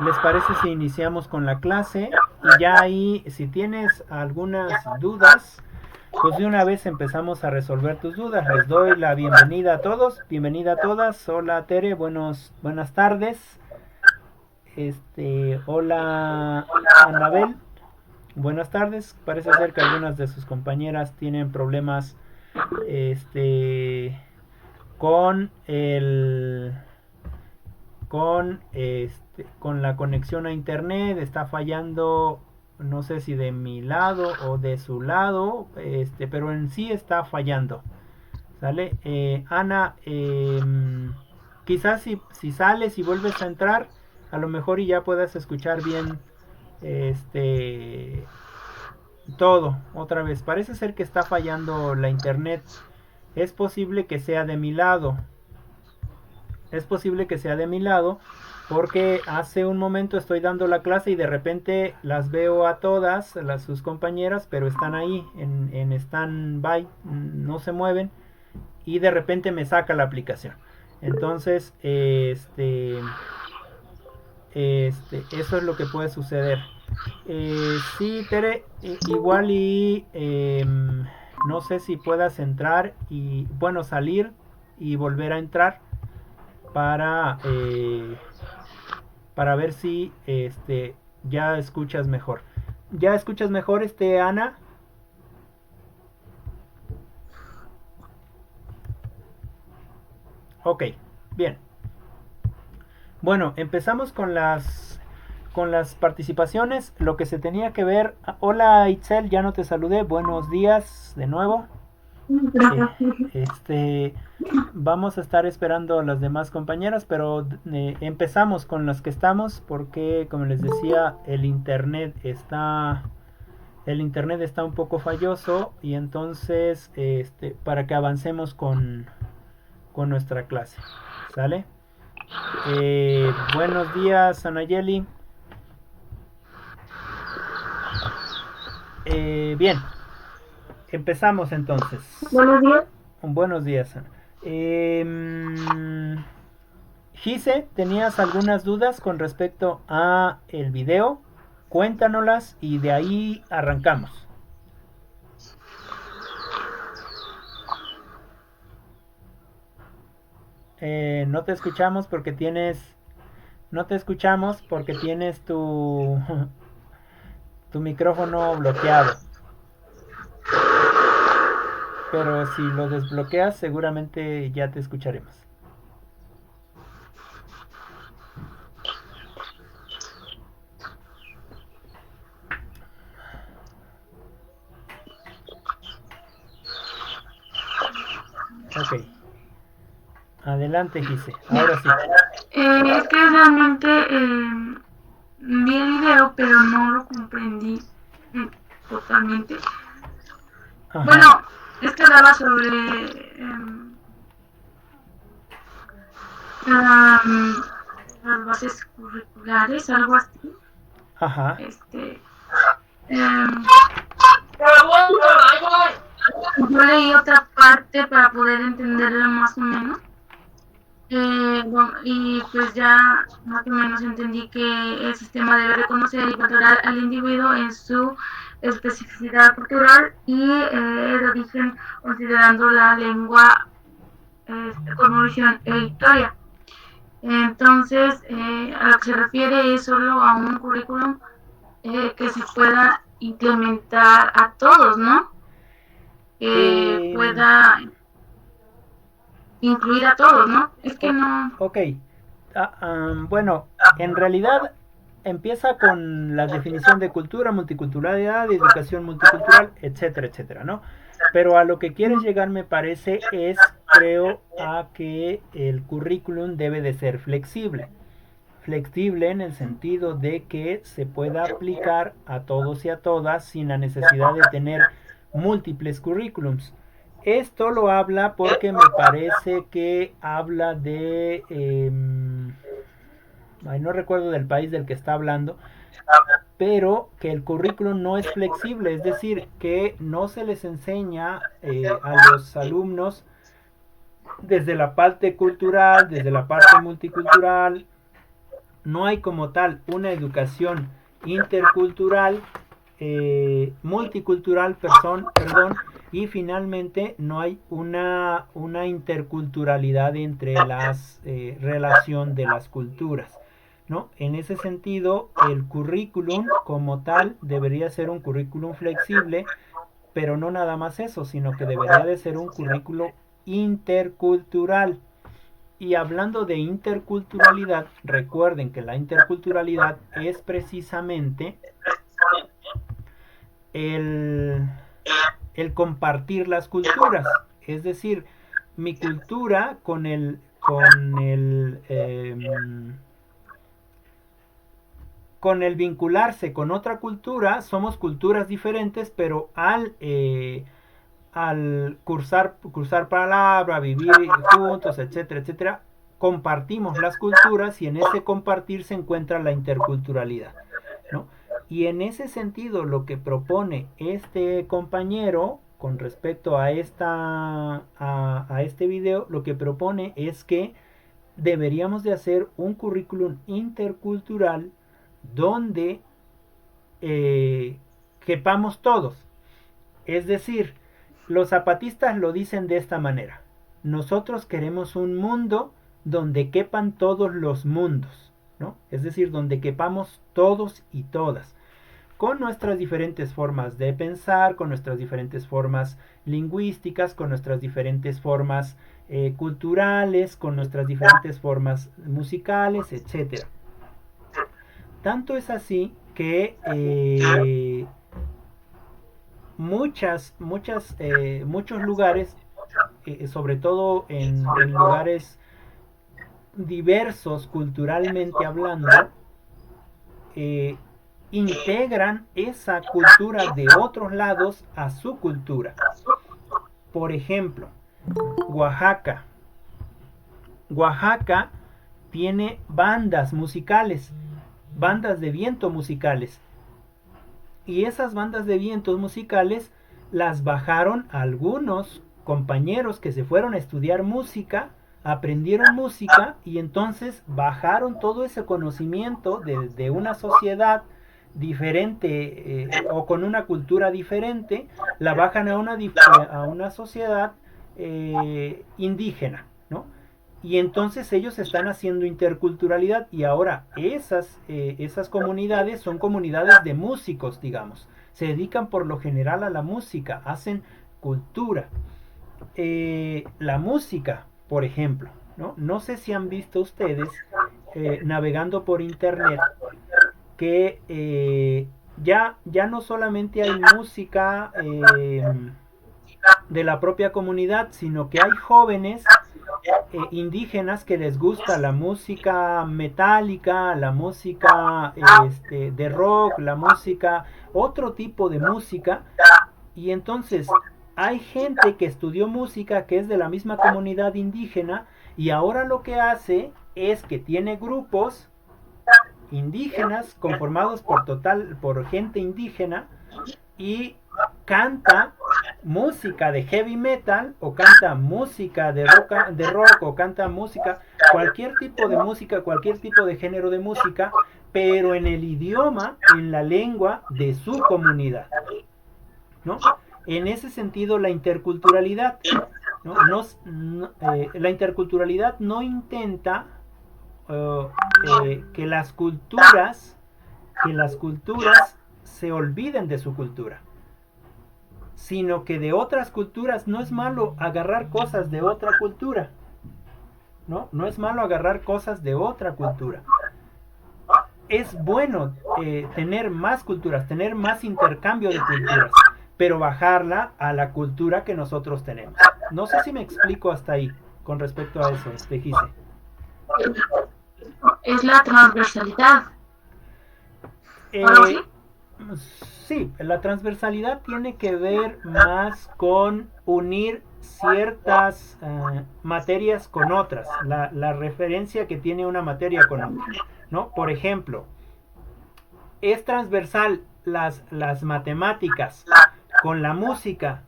¿Les parece si iniciamos con la clase? Y ya ahí, si tienes algunas dudas, pues de una vez empezamos a resolver tus dudas. Les doy la bienvenida a todos, bienvenida a todas. Hola Tere, buenas tardes. Hola Anabel, buenas tardes. Parece ser que algunas de sus compañeras tienen problemas este con el con la conexión a internet, está fallando, no sé si de mi lado o de su lado, pero en sí está fallando. ¿Sale? Ana, quizás si sales y vuelves a entrar, a lo mejor y ya puedas escuchar bien este todo otra vez. Parece ser que está fallando la internet. Es posible que sea de mi lado. Es posible que sea de mi lado porque hace un momento estoy dando la clase y de repente las veo a todas, sus compañeras, pero están ahí en stand-by, no se mueven y de repente me saca la aplicación. Entonces, eso es lo que puede suceder. Sí, Tere, igual y no sé si puedas entrar y, bueno, salir y volver a entrar para, para ver si ya escuchas mejor. ¿Ya escuchas mejor, Ana? Ok, bien. Bueno, empezamos con las participaciones, lo que se tenía que ver. Hola Itzel, ya no te saludé. Buenos días de nuevo. Eh, este, Vamos a estar esperando a las demás compañeras, pero empezamos con las que estamos porque, como les decía, el internet está un poco falloso y entonces, para que avancemos con nuestra clase, ¿sale? Buenos días, Anayeli. Bien, empezamos entonces. Buenos días. Buenos días, Ana. Gise, ¿tenías algunas dudas con respecto a el video? Cuéntanoslas y de ahí arrancamos. No te escuchamos porque tienes, no te escuchamos porque tienes tu micrófono bloqueado. Pero si lo desbloqueas, seguramente ya te escucharemos. Ok, adelante, Gise. Ahora sí. Es que realmente vi el video, pero no lo comprendí mm, totalmente. Ajá, Bueno, es que hablaba sobre am, las bases curriculares, algo así. ajá. Este, em, yo leí otra parte para poder entenderlo más o menos. Bueno, y pues ya más o menos entendí que el sistema debe reconocer y valorar al individuo en su especificidad cultural y el origen, considerando la lengua como origen e historia. Entonces, a lo que se refiere es solo a un currículum que se pueda implementar a todos, ¿no? Que Eh, pueda incluir a todos, ¿no? Es que ok. no. Ok. Bueno, en realidad empieza con la definición de cultura, multiculturalidad, educación multicultural, etcétera, etcétera, ¿no? Pero a lo que quieres llegar, me parece, creo, a que el currículum debe de ser flexible. Flexible en el sentido de que se pueda aplicar a todos y a todas sin la necesidad de tener múltiples currículums. Esto lo habla porque me parece que habla de... ay, no recuerdo del país del que está hablando, pero que el currículum no es flexible, es decir, que no se les enseña a los alumnos desde la parte cultural, desde la parte multicultural, no hay como tal una educación intercultural, multicultural, perdón, y finalmente no hay una interculturalidad entre las relación de las culturas, ¿no? En ese sentido, el currículum como tal debería ser un currículum flexible, pero no nada más eso, sino que debería de ser un currículo intercultural. Y hablando de interculturalidad, recuerden que la interculturalidad es precisamente el, el compartir las culturas. Es decir, mi cultura con el vincularse con otra cultura, somos culturas diferentes, pero al cursar palabra, vivir juntos, etcétera, etcétera, compartimos las culturas y en ese compartir se encuentra la interculturalidad, ¿no? Y en ese sentido lo que propone este compañero con respecto a este video, lo que propone es que deberíamos de hacer un currículum intercultural donde quepamos todos. Es decir, los zapatistas lo dicen de esta manera: nosotros queremos un mundo donde quepan todos los mundos, ¿no? Es decir, donde quepamos todos y todas, con nuestras diferentes formas de pensar, con nuestras diferentes formas lingüísticas, con nuestras diferentes formas culturales, con nuestras diferentes formas musicales, etcétera. Tanto es así que muchos lugares, sobre todo en lugares diversos culturalmente hablando, integran esa cultura de otros lados a su cultura. Por ejemplo, Oaxaca. Oaxaca tiene bandas musicales, bandas de viento musicales. Y esas bandas de vientos musicales las bajaron algunos compañeros que se fueron a estudiar música, aprendieron música y entonces bajaron todo ese conocimiento de una sociedad diferente o con una cultura diferente, la bajan a una sociedad indígena, ¿no? Y entonces ellos están haciendo interculturalidad y ahora esas comunidades son comunidades de músicos, digamos. Se dedican por lo general a la música, hacen cultura. La música, por ejemplo, ¿no? No sé si han visto ustedes navegando por internet que ya no solamente hay música de la propia comunidad, sino que hay jóvenes indígenas que les gusta la música metálica, la música de rock, la música, otro tipo de música, y entonces hay gente que estudió música que es de la misma comunidad indígena y ahora lo que hace es que tiene grupos indígenas conformados por gente indígena y canta música de heavy metal o canta música de rock o canta música, cualquier tipo de música, cualquier tipo de género de música, pero en el idioma, en la lengua de su comunidad, ¿no? En ese sentido la interculturalidad, ¿no? La interculturalidad no intenta que las culturas se olviden de su cultura, sino que de otras culturas. No es malo agarrar cosas de otra cultura, no es malo agarrar cosas de otra cultura. Es bueno tener más culturas, tener más intercambio de culturas, pero bajarla a la cultura que nosotros tenemos. No sé si me explico hasta ahí con respecto a eso, Gise. Es la transversalidad. Sí, la transversalidad tiene que ver más con unir ciertas materias con otras, la referencia que tiene una materia con otra, ¿no? Por ejemplo, es transversal las matemáticas con la música,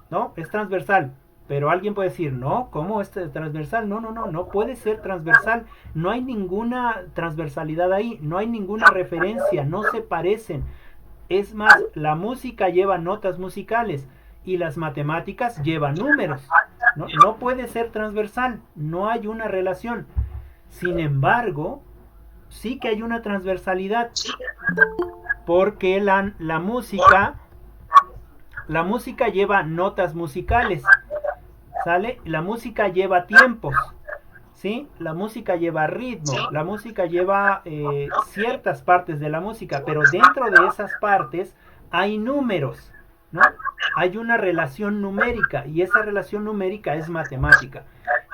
¿no? Es transversal. Pero alguien puede decir, no, ¿cómo es transversal? No, no, no, no puede ser transversal. No hay ninguna transversalidad ahí, no hay ninguna referencia, no se parecen. Es más, la música lleva notas musicales y las matemáticas llevan números. No, no puede ser transversal, no hay una relación. Sin embargo, sí que hay una transversalidad, porque la música lleva notas musicales, ¿sale? La música lleva tiempos, ¿sí? La música lleva ritmo, la música lleva ciertas partes de la música, pero dentro de esas partes hay números, ¿no? Hay una relación numérica y esa relación numérica es matemática.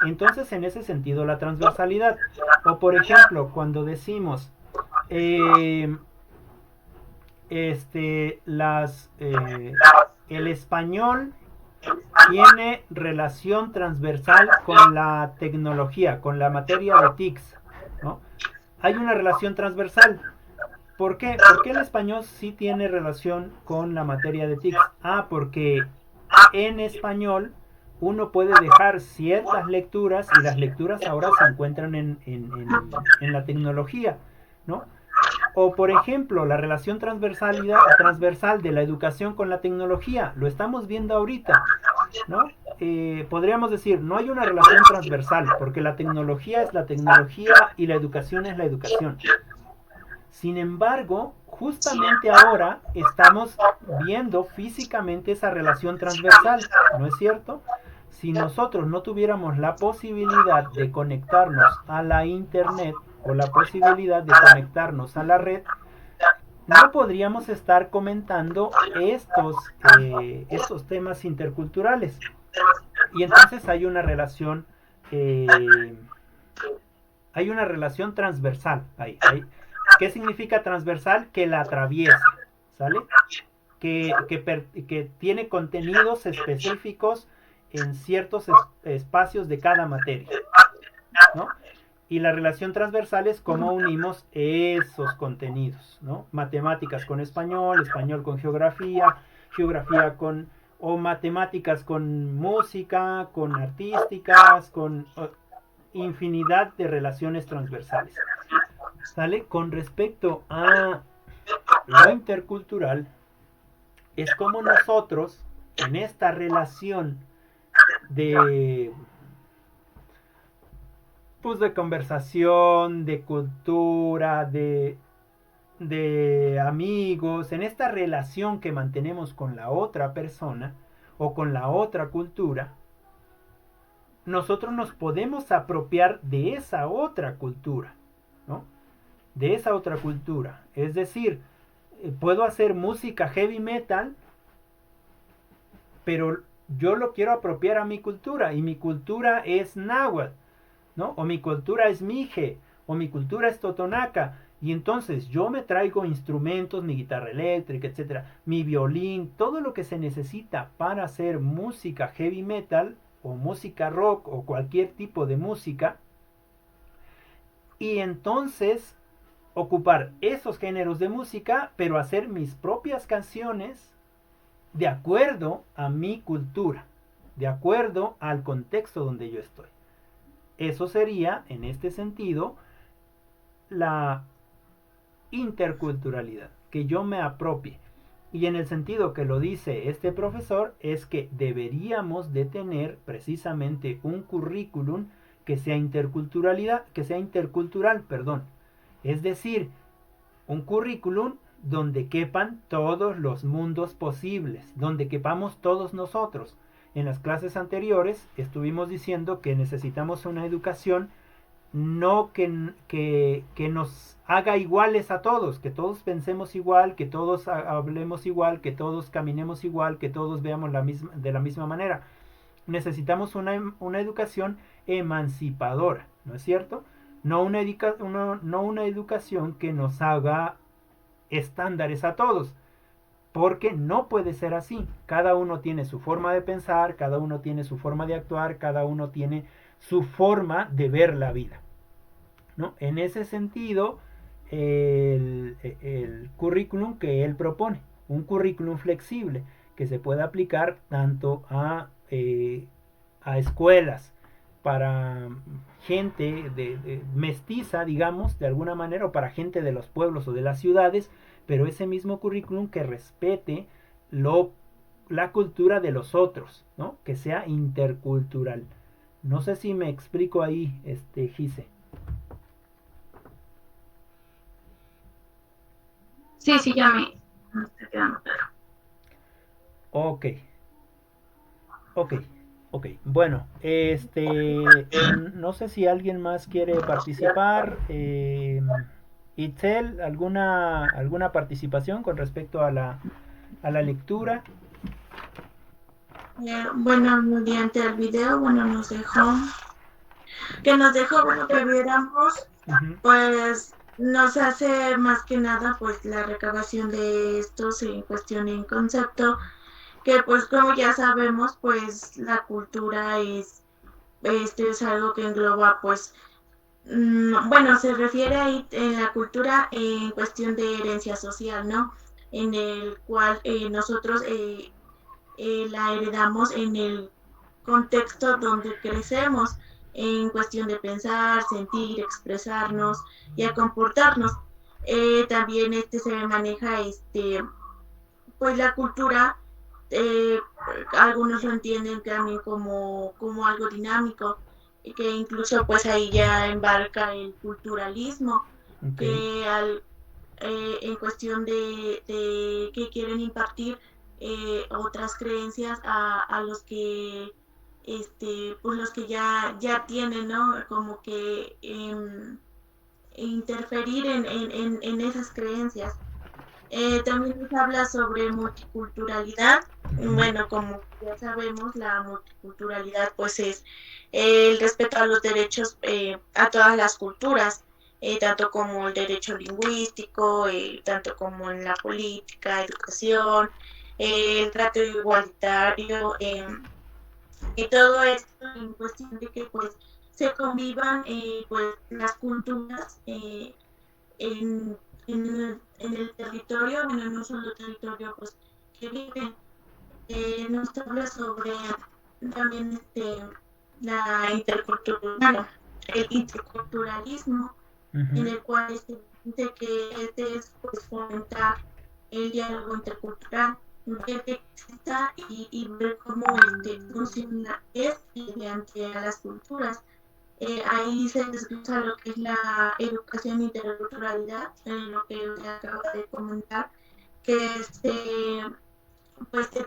Entonces, en ese sentido, la transversalidad. O, por ejemplo, cuando decimos eh, el español tiene relación transversal con la tecnología, con la materia de TICS, ¿no? Hay una relación transversal. ¿Por qué? Porque el español sí tiene relación con la materia de TICS. Ah, porque en español uno puede dejar ciertas lecturas y las lecturas ahora se encuentran en la tecnología, ¿no? O por ejemplo, la relación transversal de la educación con la tecnología, lo estamos viendo ahorita, ¿no? Podríamos decir, no hay una relación transversal, porque la tecnología es la tecnología y la educación es la educación. Sin embargo, justamente ahora estamos viendo físicamente esa relación transversal, ¿no es cierto? Si nosotros no tuviéramos la posibilidad de conectarnos a la internet o la posibilidad de conectarnos a la red, no podríamos estar comentando estos temas interculturales. Y entonces eh, hay una relación transversal ahí. ¿Qué significa transversal? Que la atraviesa, ¿sale? Que tiene contenidos específicos en ciertos espacios de cada materia, ¿no? Y la relación transversal es cómo unimos esos contenidos, ¿no? Matemáticas con español, español con geografía, geografía con o matemáticas con música, con artísticas, con infinidad de relaciones transversales. ¿Sale? Con respecto a lo intercultural, es como nosotros en esta relación de pues de conversación, de cultura, de amigos, en esta relación que mantenemos con la otra persona o con la otra cultura, nosotros nos podemos apropiar de esa otra cultura, ¿no? De esa otra cultura. Es decir, puedo hacer música heavy metal, pero yo lo quiero apropiar a mi cultura y mi cultura es náhuatl, ¿no? O mi cultura es mije, o mi cultura es totonaca. Y entonces yo me traigo instrumentos, mi guitarra eléctrica, etcétera, mi violín, todo lo que se necesita para hacer música heavy metal o música rock o cualquier tipo de música. Y entonces ocupar esos géneros de música, pero hacer mis propias canciones de acuerdo a mi cultura, de acuerdo al contexto donde yo estoy. Eso sería, en este sentido, la interculturalidad, que yo me apropie. Y en el sentido que lo dice este profesor, es que deberíamos de tener precisamente un currículum que sea intercultural, perdón. Es decir, un currículum donde quepan todos los mundos posibles, donde quepamos todos nosotros. En las clases anteriores estuvimos diciendo que necesitamos una educación no que nos haga iguales a todos, que todos pensemos igual, que todos hablemos igual, que todos caminemos igual, que todos veamos de la misma manera. Necesitamos una educación emancipadora, ¿no es cierto? No una educación que nos haga estándares a todos, porque no puede ser así. Cada uno tiene su forma de pensar, cada uno tiene su forma de actuar, cada uno tiene su forma de ver la vida, ¿no? En ese sentido, el currículum que él propone, un currículum flexible que se pueda aplicar tanto a a escuelas para gente de mestiza, digamos, de alguna manera, o para gente de los pueblos o de las ciudades, pero ese mismo currículum que respete lo, la cultura de los otros, ¿no? Que sea intercultural. No sé si me explico ahí, Gise. Sí, sí, me está quedando claro. Ok, ok, ok. Bueno, no sé si alguien más quiere participar. Itzel, ¿alguna participación con respecto a la lectura? Bueno, mediante el video, bueno, bueno, que viéramos, Ujú. pues nos hace más que nada, pues la recabación de estos en cuestión en concepto, que pues como ya sabemos, pues la cultura es algo que engloba, pues, bueno, se refiere ahí en la cultura en cuestión de herencia social, ¿no? En el cual nosotros la heredamos en el contexto donde crecemos, en cuestión de pensar, sentir, expresarnos y a comportarnos. También se maneja pues la cultura, eh, algunos lo entienden también como algo dinámico, y que incluso pues ahí ya embarca el culturalismo, Ok. que en cuestión de que quieren impartir otras creencias a los que pues los que ya tienen, ¿no? Como que interferir en esas creencias. También nos habla sobre multiculturalidad. Ujú. Bueno, como ya sabemos, la multiculturalidad pues es el respeto a los derechos a todas las culturas, tanto como el derecho lingüístico, tanto como en la política, educación, el trato igualitario, y todo esto en cuestión de que pues se convivan pues las culturas en, en el territorio, bueno, en un solo territorio pues que viven. Nos habla sobre también la intercultura, bueno, el interculturalismo, en Ujú. el cual de que es pues fomentar el diálogo intercultural, ver que exista y ver cómo funciona mediante a las culturas. Ahí se desglosa lo que es la educación interculturalidad, en lo que usted acaba de comentar, que pues se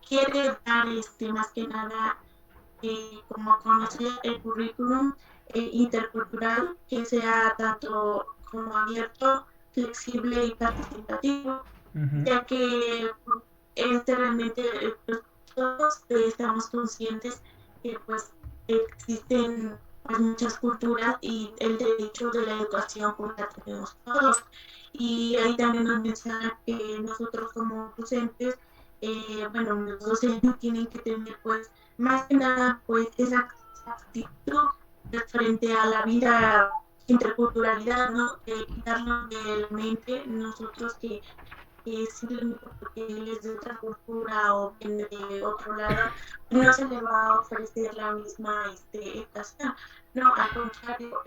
quiere dar más que nada como a conocer el currículum intercultural, que sea tanto como abierto, flexible y participativo, Ujú. ya que realmente pues, todos estamos conscientes que pues existen pues, muchas culturas y el derecho de la educación pues la tenemos todos. Y ahí también nos menciona que nosotros como docentes, bueno, los docentes tienen que tener pues más que nada pues esa actitud frente a la vida interculturalidad, ¿no? Quitarnos de la mente nosotros que simplemente porque él es de otra cultura o viene de otro lado, no se le va a ofrecer la misma educación. No, al contrario,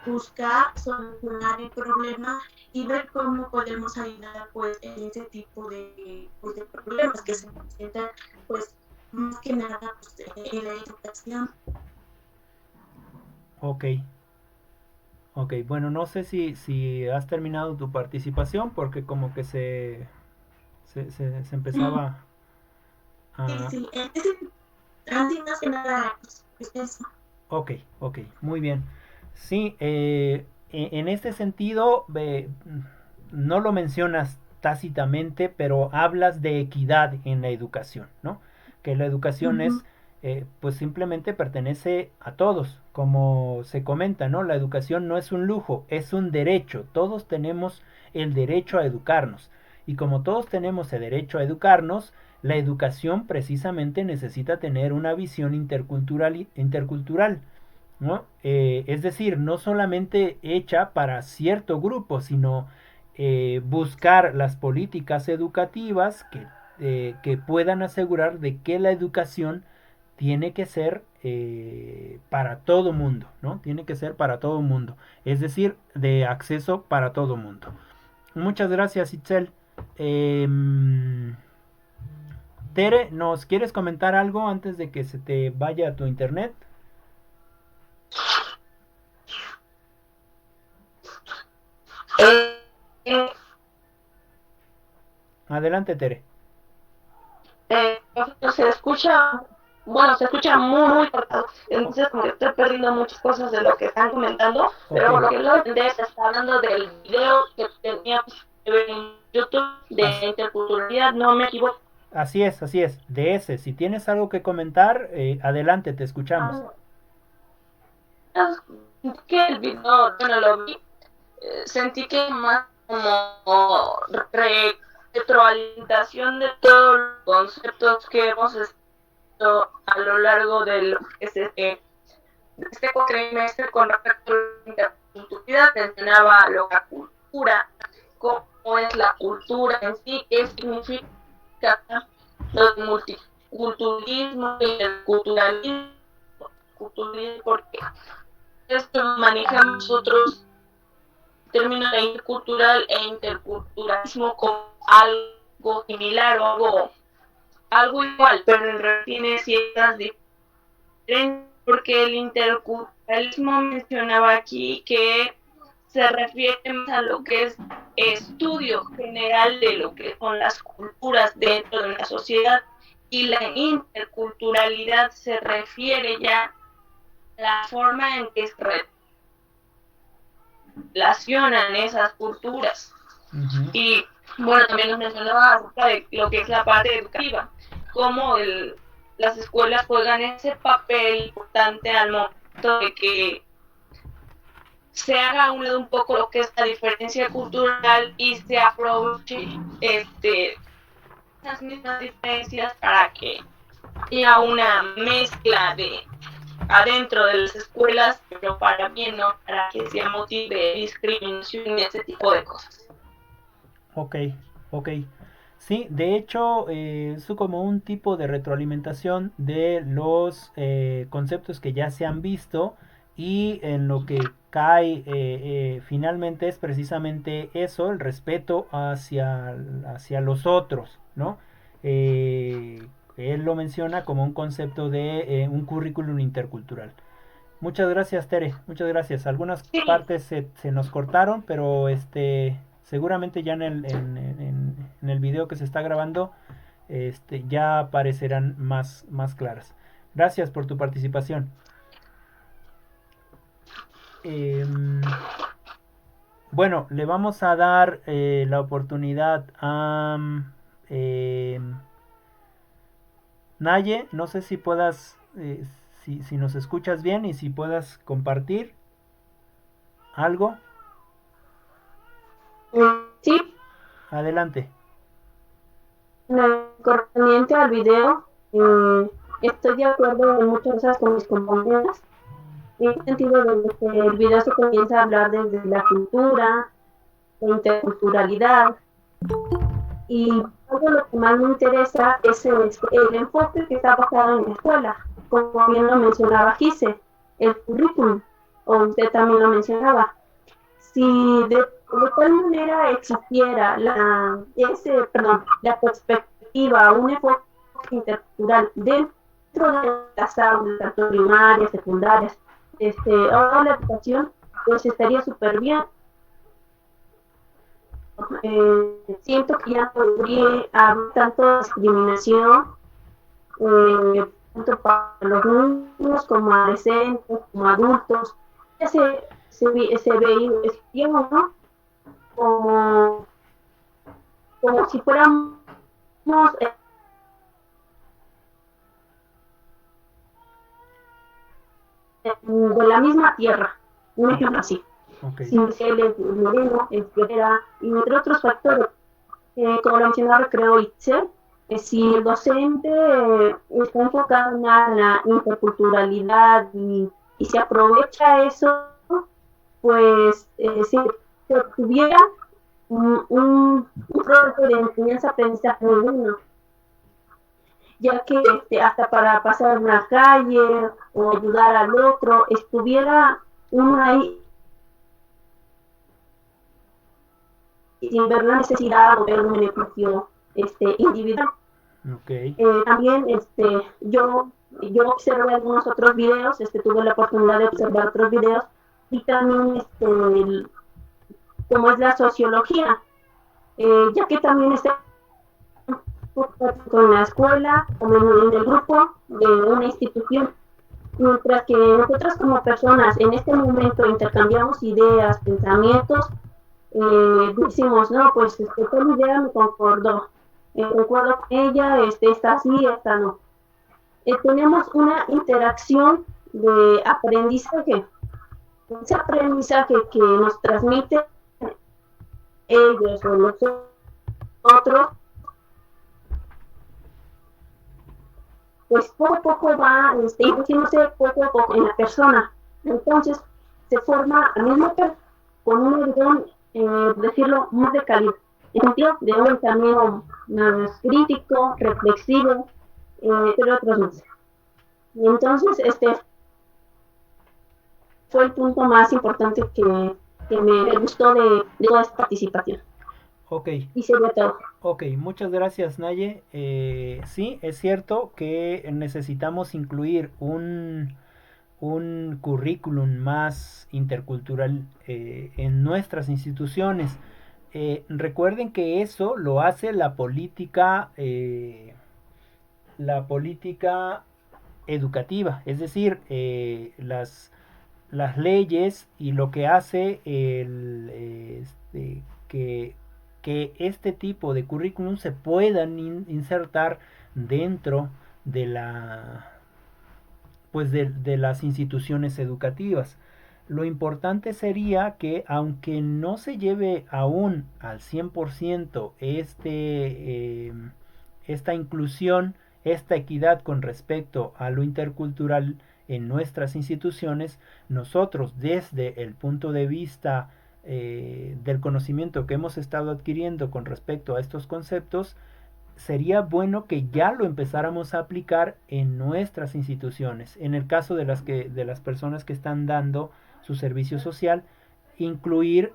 buscar solucionar el problema y ver cómo podemos ayudar pues, en ese tipo pues, de problemas que se presentan, pues, más que nada pues, en la educación. Ok, ok. Bueno, no sé si has terminado tu participación porque como que se Sí, empezaba sí, a... sí. Así más que nada, pues, eso. Ok, ok, muy bien. Sí, en este sentido, no lo mencionas tácitamente, pero hablas de equidad en la educación, ¿no? Que la educación Uh -huh. es, pues simplemente pertenece a todos, como se comenta, ¿no? La educación no es un lujo, es un derecho. Todos tenemos el derecho a educarnos. Y como todos tenemos el derecho a educarnos, la educación precisamente necesita tener una visión intercultural, ¿no? Es decir, no solamente hecha para cierto grupo, sino buscar las políticas educativas que puedan asegurar de que la educación tiene que ser para todo mundo, ¿no? Tiene que ser para todo mundo, es decir, de acceso para todo mundo. Muchas gracias, Itzel. Tere, ¿nos quieres comentar algo antes de que se te vaya tu internet? Eh, Adelante, Tere. Se escucha, bueno, se escucha muy cortado, entonces como que estoy perdiendo muchas cosas de lo que están comentando, pero lo que lo entendí se está hablando del video que teníamos en YouTube de interculturalidad, no me equivoco. Así es, de ese. Si tienes algo que comentar, adelante, te escuchamos. Que el video, bueno, lo vi, sentí que más como retroalimentación de todos los conceptos que hemos estado a lo largo de lo que es este cuatrimestre con respecto a la interculturalidad. Mencionaba lo que la cultura, cómo es la cultura en sí, qué significa el multiculturalismo y el culturalismo, porque esto manejamos nosotros término de intercultural e interculturalismo como algo similar o algo igual, pero en realidad tiene ciertas diferencias, porque el interculturalismo mencionaba aquí que se refiere más a lo que es estudio general de lo que son las culturas dentro de una sociedad, y la interculturalidad se refiere ya a la forma en que se relacionan esas culturas. Y bueno, también nos mencionaba acerca de lo que es la parte educativa, cómo las escuelas juegan ese papel importante al momento de que se haga a un lado un poco lo que es la diferencia cultural y se aproveche esas mismas diferencias para que haya una mezcla de adentro de las escuelas, pero para bien, no para que sea motivo de discriminación y ese tipo de cosas. Ok. Sí, de hecho, es como un tipo de retroalimentación de los conceptos que ya se han visto, y en lo que cae finalmente es precisamente eso, el respeto hacia los otros, ¿no? Él lo menciona como un concepto de un currículum intercultural. Muchas gracias, Tere, muchas gracias. Algunas partes se nos cortaron, pero seguramente ya en el video que se está grabando ya aparecerán más claras. Gracias por tu participación. Bueno, le vamos a dar la oportunidad a Naye. No sé si puedas, si nos escuchas bien y si puedas compartir algo. Sí. Adelante. Correspondiente al video, estoy de acuerdo en muchas cosas con mis compañeras, en el sentido de que el video se comienza a hablar desde la cultura, la interculturalidad, y algo lo que más me interesa es el enfoque que está basado en la escuela, como bien lo mencionaba Gise, el currículum, o usted también lo mencionaba. Si de tal manera existiera la perspectiva, un enfoque intercultural dentro de las aulas, tanto primarias, secundarias, o la educación, pues estaría súper bien. Siento que ya podría haber tanto discriminación, tanto para los niños como adolescentes, como adultos. Ya se veía, ¿no? Como si fuéramos de la misma tierra, un ejemplo así. Sin ser moreno, etcétera, y entre otros factores, como lo mencionaba, creo, Itzel, si el docente está enfocado en la interculturalidad y se aprovecha eso, pues si tuviera un proceso de enseñanza-aprendizaje muy bueno. ya que hasta para pasar una calle o ayudar al otro, estuviera uno ahí sin ver la necesidad o ver un beneficio individual. Ok. También yo observé algunos otros videos, tuve la oportunidad de observar otros videos y también cómo es la sociología, ya que también con la escuela o en el grupo de una institución. Mientras que nosotros como personas en este momento intercambiamos ideas, pensamientos, decimos, no, pues esta idea me concordó, concuerdo con ella, esta sí, esta no. Tenemos una interacción de aprendizaje, ese aprendizaje que nos transmiten ellos o nosotros, pues poco a poco va introduciéndose poco a poco en la persona. Entonces se forma al mismo tiempo con un guión, decirlo, más de calidad, en sentido de un camino más crítico, reflexivo, entre otros más. Y entonces fue el punto más importante que me gustó de toda esta participación. Ok. Y sería todo. Ok, muchas gracias Naye. Sí, es cierto que necesitamos incluir un currículum más intercultural en nuestras instituciones. Recuerden que eso lo hace la política educativa, es decir, las leyes y lo que hace que, que este tipo de currículum se puedan insertar dentro de de las instituciones educativas. Lo importante sería que aunque no se lleve aún al 100% esta inclusión, esta equidad con respecto a lo intercultural en nuestras instituciones, nosotros desde el punto de vista del conocimiento que hemos estado adquiriendo con respecto a estos conceptos, sería bueno que ya lo empezáramos a aplicar en nuestras instituciones. En el caso de las personas que están dando su servicio social, incluir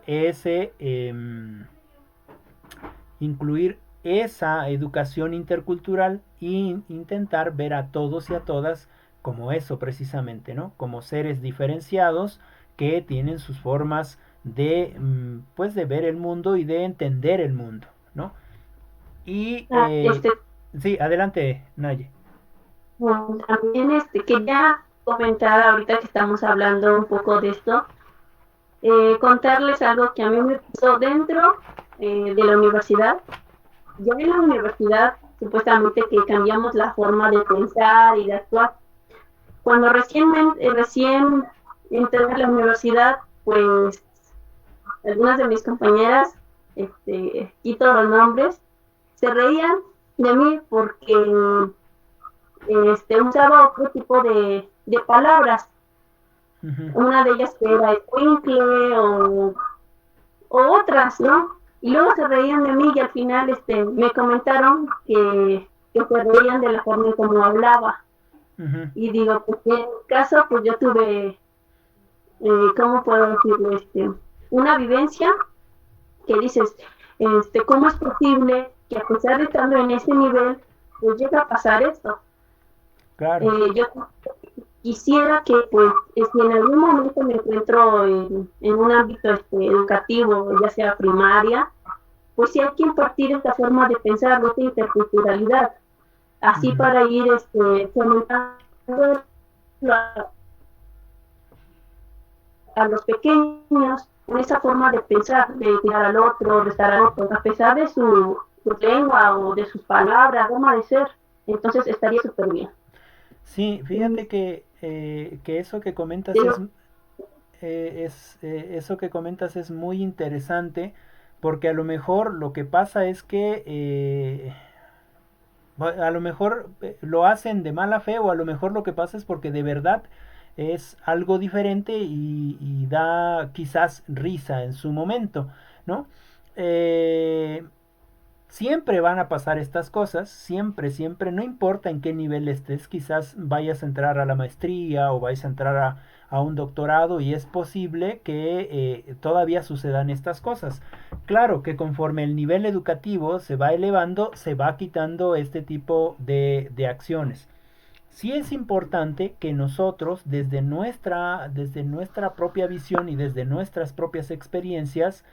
incluir esa educación intercultural e intentar ver a todos y a todas como eso precisamente, ¿no? Como seres diferenciados que tienen sus formas de pues de ver el mundo y de entender el mundo, ¿no? Y sí, adelante, Naye. Bueno, también quería comentar ahorita que estamos hablando un poco de esto, contarles algo que a mí me pasó dentro de la universidad. Ya en la universidad, supuestamente que cambiamos la forma de pensar y de actuar. Cuando recién entré a la universidad, pues algunas de mis compañeras, quito los nombres, se reían de mí porque usaba otro tipo de palabras. Una de ellas que era escuincle o otras, ¿no? Y luego se reían de mí y al final me comentaron que se reían de la forma en cómo hablaba. Y digo, pues en mi caso, pues yo tuve, ¿cómo puedo decirlo? Una vivencia que dices, ¿cómo es posible que a pesar de estar en ese nivel, pues llega a pasar esto? Claro. Yo quisiera que, pues, si en algún momento me encuentro en un ámbito educativo, ya sea primaria, pues sí hay que impartir esta forma de pensar, esta interculturalidad, así para ir fomentando a los pequeños con esa forma de pensar, de cuidar al otro, de estar al otro, a pesar de su lengua o de sus palabras, forma de ser. Entonces estaría súper bien. Sí, fíjate que eso que comentas eso que comentas es muy interesante, porque a lo mejor lo que pasa es que a lo mejor lo hacen de mala fe, o a lo mejor lo que pasa es porque de verdad es algo diferente y da quizás risa en su momento, ¿no? Siempre van a pasar estas cosas, siempre, siempre, no importa en qué nivel estés, quizás vayas a entrar a la maestría o vayas a entrar a un doctorado y es posible que todavía sucedan estas cosas. Claro que conforme el nivel educativo se va elevando, se va quitando este tipo de acciones. Sí es importante que nosotros, desde nuestra propia visión y desde nuestras propias experiencias,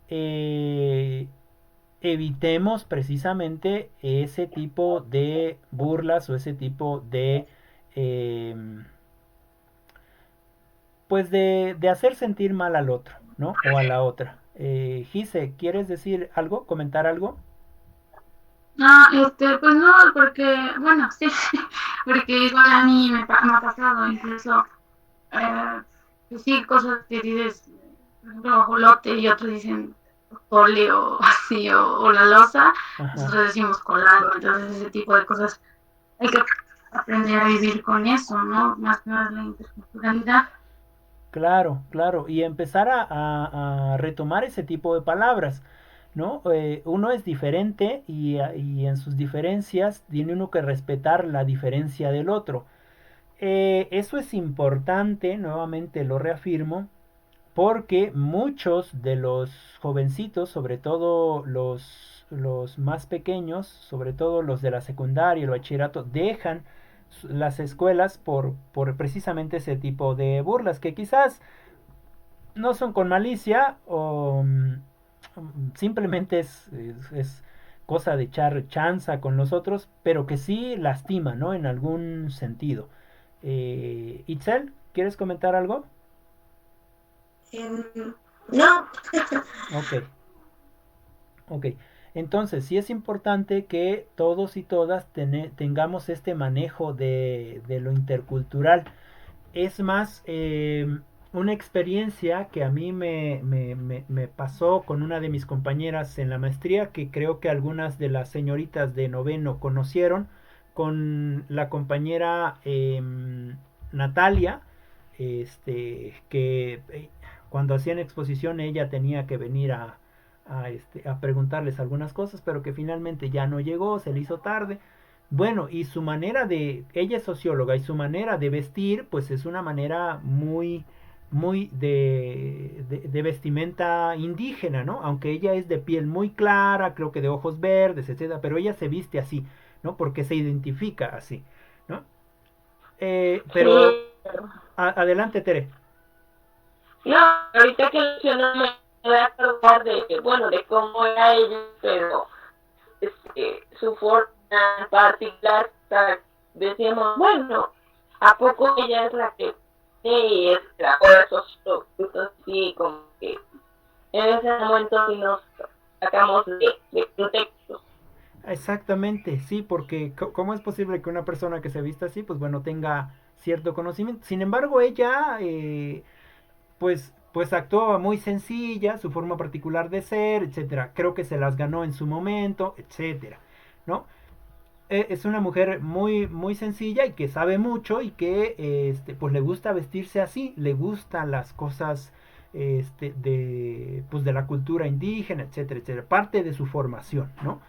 eh, evitemos precisamente ese tipo de burlas o ese tipo eh, pues de hacer sentir mal al otro, ¿no? O a la otra. Gise, ¿quieres decir algo? ¿Comentar algo? No, pues no, porque, bueno, sí, porque igual a mí me ha pasado, incluso, pues sí, cosas que dices, por ejemplo, ajolote y otros dicen cole o así, o la loza, Ajá. nosotros decimos colado, entonces ese tipo de cosas hay que aprender a vivir con eso, ¿no? Más que nada la interculturalidad. Claro, claro, y empezar a retomar ese tipo de palabras, ¿no? Uno es diferente y en sus diferencias tiene uno que respetar la diferencia del otro. Eso es importante, nuevamente lo reafirmo, porque muchos de los jovencitos, sobre todo los más pequeños, sobre todo los de la secundaria y el bachillerato, dejan las escuelas por precisamente ese tipo de burlas, que quizás no son con malicia o simplemente es cosa de echar chanza con los otros, pero que sí lastima, ¿no? En algún sentido. Itzel, ¿quieres comentar algo? No, Ok, ok. Entonces, sí es importante que todos y todas tengamos este manejo de lo intercultural. Es más, una experiencia que a mí me pasó con una de mis compañeras en la maestría, que creo que algunas de las señoritas de noveno conocieron, con la compañera Natalia, que cuando hacían exposición ella tenía que venir a preguntarles algunas cosas, pero que finalmente ya no llegó, se le hizo tarde. Bueno, y su manera ella es socióloga y su manera de vestir, pues es una manera muy de vestimenta indígena, ¿no? Aunque ella es de piel muy clara, creo que de ojos verdes, etcétera, pero ella se viste así, ¿no? Porque se identifica así, ¿no? Pero Sí. adelante, Tere. No, ahorita que mencionó me voy a acordar de, bueno, de cómo era ella, pero su forma en particular, decíamos, bueno, ¿a poco ella es la que sí es la por esos productos? Sí, como que en ese momento sí nos sacamos de contexto. Exactamente, sí, porque ¿cómo es posible que una persona que se vista así, pues bueno, tenga cierto conocimiento? Sin embargo, ella, pues actuaba muy sencilla, su forma particular de ser, etcétera. Creo que se las ganó en su momento, etcétera, ¿no? Es una mujer muy sencilla y que sabe mucho y que pues le gusta vestirse así, le gustan las cosas pues de la cultura indígena, etcétera, etcétera, parte de su formación, ¿no?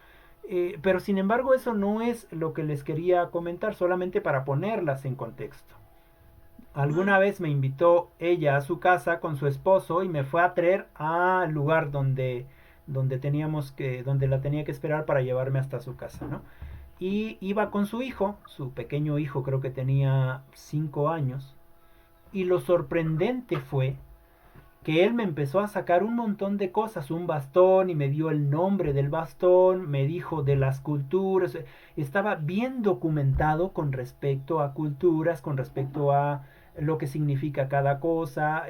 Pero sin embargo eso no es lo que les quería comentar, solamente para ponerlas en contexto. Alguna vez me invitó ella a su casa con su esposo y me fue a traer al lugar donde la tenía que esperar para llevarme hasta su casa, ¿no? Y iba con su hijo, su pequeño hijo, creo que tenía 5 años, y lo sorprendente fue que él me empezó a sacar un montón de cosas, un bastón, y me dio el nombre del bastón, me dijo de las culturas, estaba bien documentado con respecto a culturas, con respecto a lo que significa cada cosa,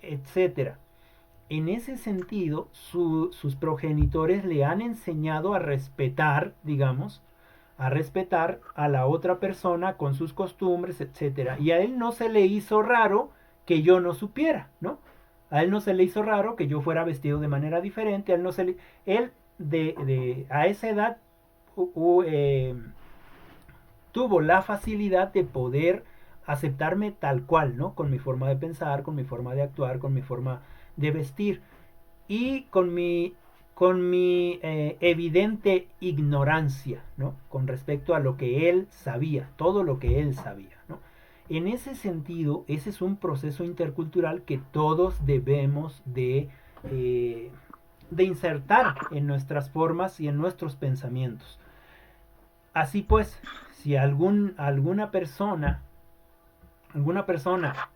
etcétera. En ese sentido, sus progenitores le han enseñado a respetar, digamos, a respetar a la otra persona con sus costumbres, etcétera. Y a él no se le hizo raro que yo no supiera, ¿no? A él no se le hizo raro que yo fuera vestido de manera diferente, a él no se le, él a esa edad tuvo la facilidad de poder aceptarme tal cual, ¿no? Con mi forma de pensar, con mi forma de actuar, con mi forma de vestir y con mi evidente ignorancia, ¿no? Con respecto a lo que él sabía, todo lo que él sabía, ¿no? En ese sentido, ese es un proceso intercultural que todos debemos de insertar en nuestras formas y en nuestros pensamientos. Así pues, si alguna persona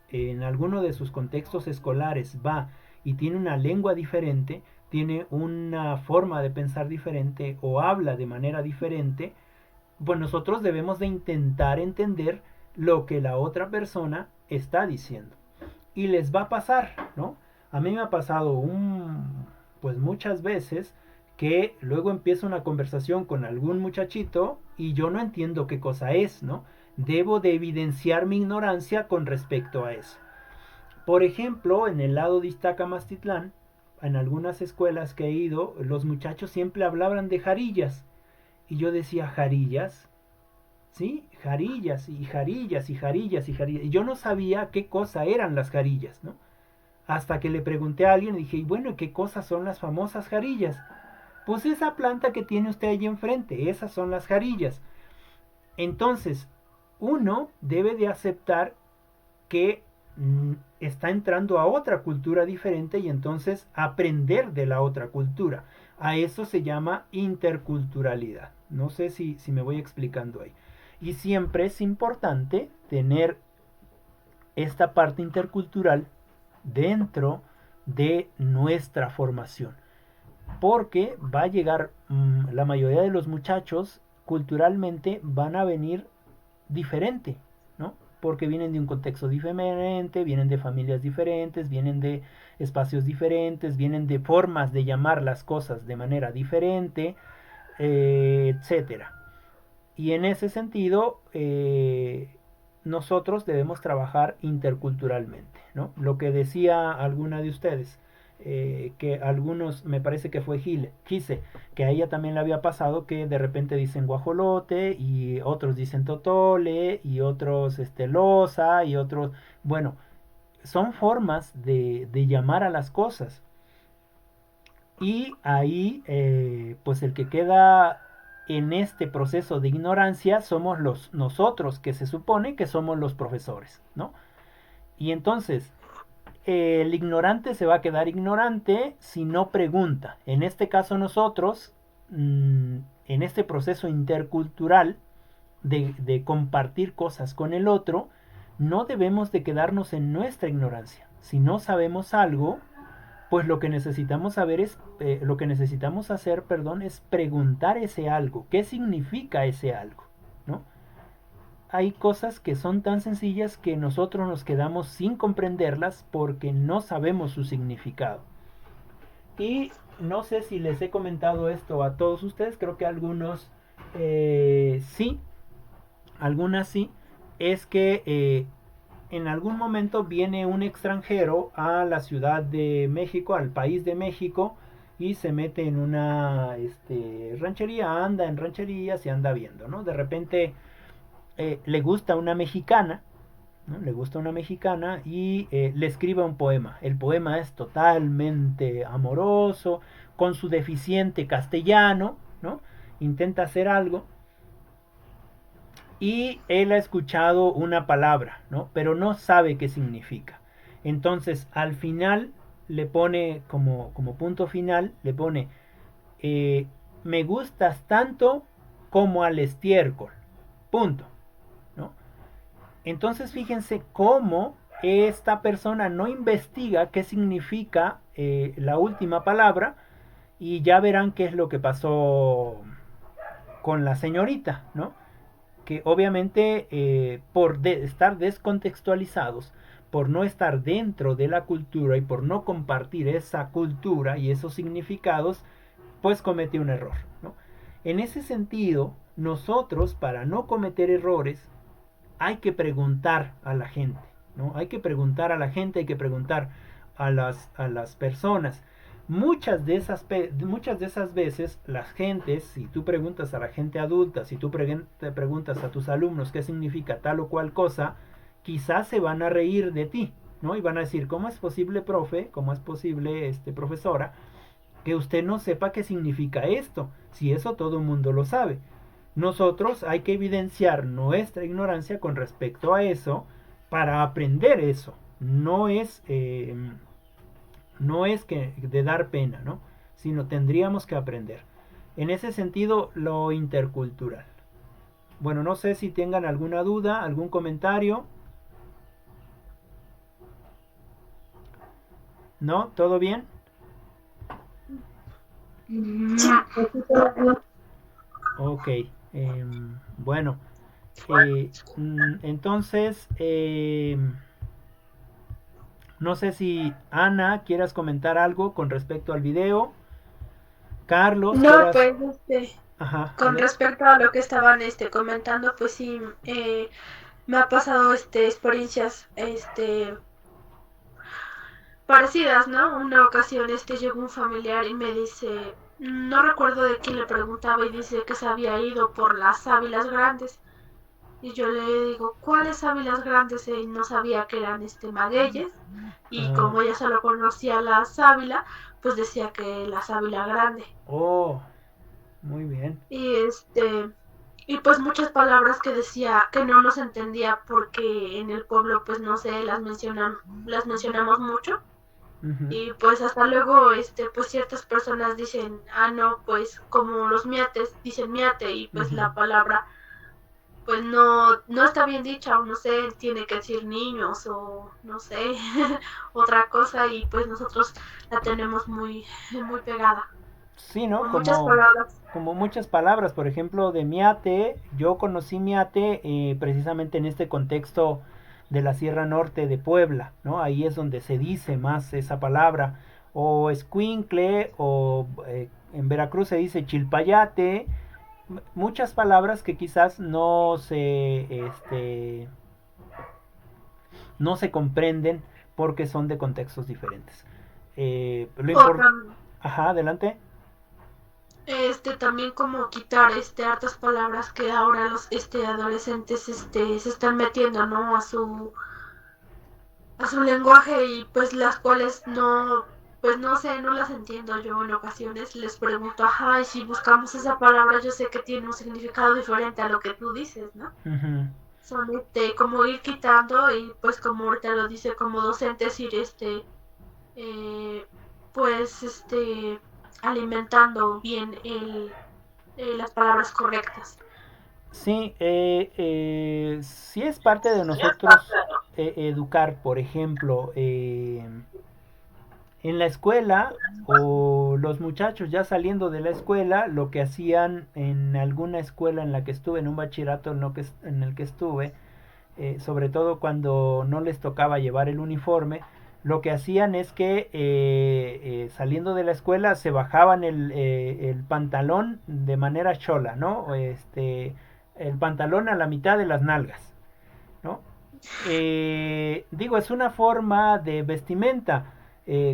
en alguno de sus contextos escolares va y tiene una lengua diferente, tiene una forma de pensar diferente o habla de manera diferente, pues nosotros debemos de intentar entender lo que la otra persona está diciendo. Y les va a pasar, ¿no? A mí me ha pasado pues muchas veces que luego empieza una conversación con algún muchachito y yo no entiendo qué cosa es, ¿no? Debo de evidenciar mi ignorancia con respecto a eso. Por ejemplo, en el lado de Iztacamastitlán, en algunas escuelas que he ido, los muchachos siempre hablaban de jarillas. Y yo decía, ¿jarillas? ¿Sí? Jarillas y jarillas y jarillas y jarillas. Y yo no sabía qué cosa eran las jarillas, ¿no? Hasta que le pregunté a alguien y dije, bueno, ¿qué cosas son las famosas jarillas? Pues esa planta que tiene usted allí enfrente, esas son las jarillas. Entonces, uno debe de aceptar que está entrando a otra cultura diferente y entonces aprender de la otra cultura. A eso se llama interculturalidad. No sé si me voy explicando ahí. Y siempre es importante tener esta parte intercultural dentro de nuestra formación. Porque va a llegar, la mayoría de los muchachos culturalmente van a venir diferente, ¿no? Porque vienen de un contexto diferente, vienen de familias diferentes, vienen de espacios diferentes, vienen de formas de llamar las cosas de manera diferente, etcétera. Y en ese sentido, nosotros debemos trabajar interculturalmente, ¿no? Lo que decía alguna de ustedes, que algunos, me parece que fue Gise, que a ella también le había pasado que de repente dicen guajolote y otros dicen totole y otros losa y otros, bueno, son formas de llamar a las cosas. Y ahí, pues el que queda en este proceso de ignorancia somos nosotros, que se supone que somos los profesores, ¿no? Y entonces, el ignorante se va a quedar ignorante si no pregunta. En este caso nosotros, en este proceso intercultural de compartir cosas con el otro, no debemos de quedarnos en nuestra ignorancia. Si no sabemos algo, pues lo que necesitamos saber es, lo que necesitamos hacer, perdón, es preguntar ese algo. ¿Qué significa ese algo? ¿No? Hay cosas que son tan sencillas que nosotros nos quedamos sin comprenderlas porque no sabemos su significado. Y no sé si les he comentado esto a todos ustedes, creo que algunos sí, algunas sí, es que en algún momento viene un extranjero a la Ciudad de México, al país de México, y se mete en una ranchería, anda en rancherías y anda viendo, ¿no? De repente le gusta una mexicana, ¿no? Le gusta una mexicana y le escribe un poema. El poema es totalmente amoroso, con su deficiente castellano, ¿no? Intenta hacer algo. Y él ha escuchado una palabra, ¿no? Pero no sabe qué significa. Entonces, al final le pone como punto final, le pone me gustas tanto como al estiércol. Punto, ¿no? Entonces, fíjense cómo esta persona no investiga qué significa la última palabra y ya verán qué es lo que pasó con la señorita, ¿no? Que obviamente por estar descontextualizados, por no estar dentro de la cultura y por no compartir esa cultura y esos significados, pues comete un error, ¿no? En ese sentido, nosotros para no cometer errores hay que preguntar a la gente, ¿no? Hay que preguntar a la gente, hay que preguntar a las personas. Muchas de esas veces las gentes, si tú preguntas a la gente adulta, si tú te preguntas a tus alumnos qué significa tal o cual cosa, quizás se van a reír de ti, ¿no? Y van a decir, ¿cómo es posible, profe? ¿Cómo es posible, profesora? que usted no sepa qué significa esto, si eso todo el mundo lo sabe. Nosotros hay que evidenciar nuestra ignorancia con respecto a eso para aprender eso. No es que de dar pena, ¿no? Sino tendríamos que aprender. En ese sentido, lo intercultural. Bueno, no sé si tengan alguna duda, algún comentario. ¿No? ¿Todo bien? Sí, Ok. Bueno. Entonces, no sé si Ana quieras comentar algo con respecto al video. Carlos, No, quieras... pues, Ajá, con respecto a lo que estaban comentando, pues sí, me ha pasado experiencias parecidas, ¿no? Una ocasión llegó un familiar y me dice, no recuerdo de quién le preguntaba y dice que se había ido por las sábilas grandes. Y yo le digo, ¿cuáles sábilas grandes? Y no sabía que eran magueyes. Y como ella solo conocía la sábila, pues decía que la sábila grande. Oh, muy bien. Y pues muchas palabras que decía que no nos entendía porque en el pueblo pues no sé, las mencionamos mucho. Uh-huh. Y pues hasta luego pues ciertas personas dicen, no, pues como los miates dicen miate y pues Uh-huh. la palabra pues no está bien dicha, o no sé, tiene que decir niños o no sé, otra cosa, y pues nosotros la tenemos muy pegada. Sí, ¿no? Muchas palabras. Como muchas palabras, por ejemplo, de miate, yo conocí miate precisamente en este contexto de la Sierra Norte de Puebla, ¿no? Ahí es donde se dice más esa palabra, o escuincle, o en Veracruz se dice chilpayate, muchas palabras que quizás no se comprenden porque son de contextos diferentes. Ajá, adelante. También como quitar hartas palabras que ahora los adolescentes se están metiendo, ¿no? a su lenguaje, y pues las cuales no, pues no sé, no las entiendo. Yo en ocasiones les pregunto, ajá, y si buscamos esa palabra, yo sé que tiene un significado diferente a lo que tú dices, ¿no? Uh-huh. Son como ir quitando, y pues como ahorita lo dice como docentes, ir pues alimentando bien las palabras correctas. Sí, sí es parte de nosotros educar, por ejemplo, en la escuela o los muchachos ya saliendo de la escuela, lo que hacían en alguna escuela en la que estuve, en un bachillerato en el que estuve, sobre todo cuando no les tocaba llevar el uniforme, lo que hacían es que saliendo de la escuela se bajaban el pantalón de manera chola, ¿no? El pantalón a la mitad de las nalgas, ¿no? Digo, es una forma de vestimenta.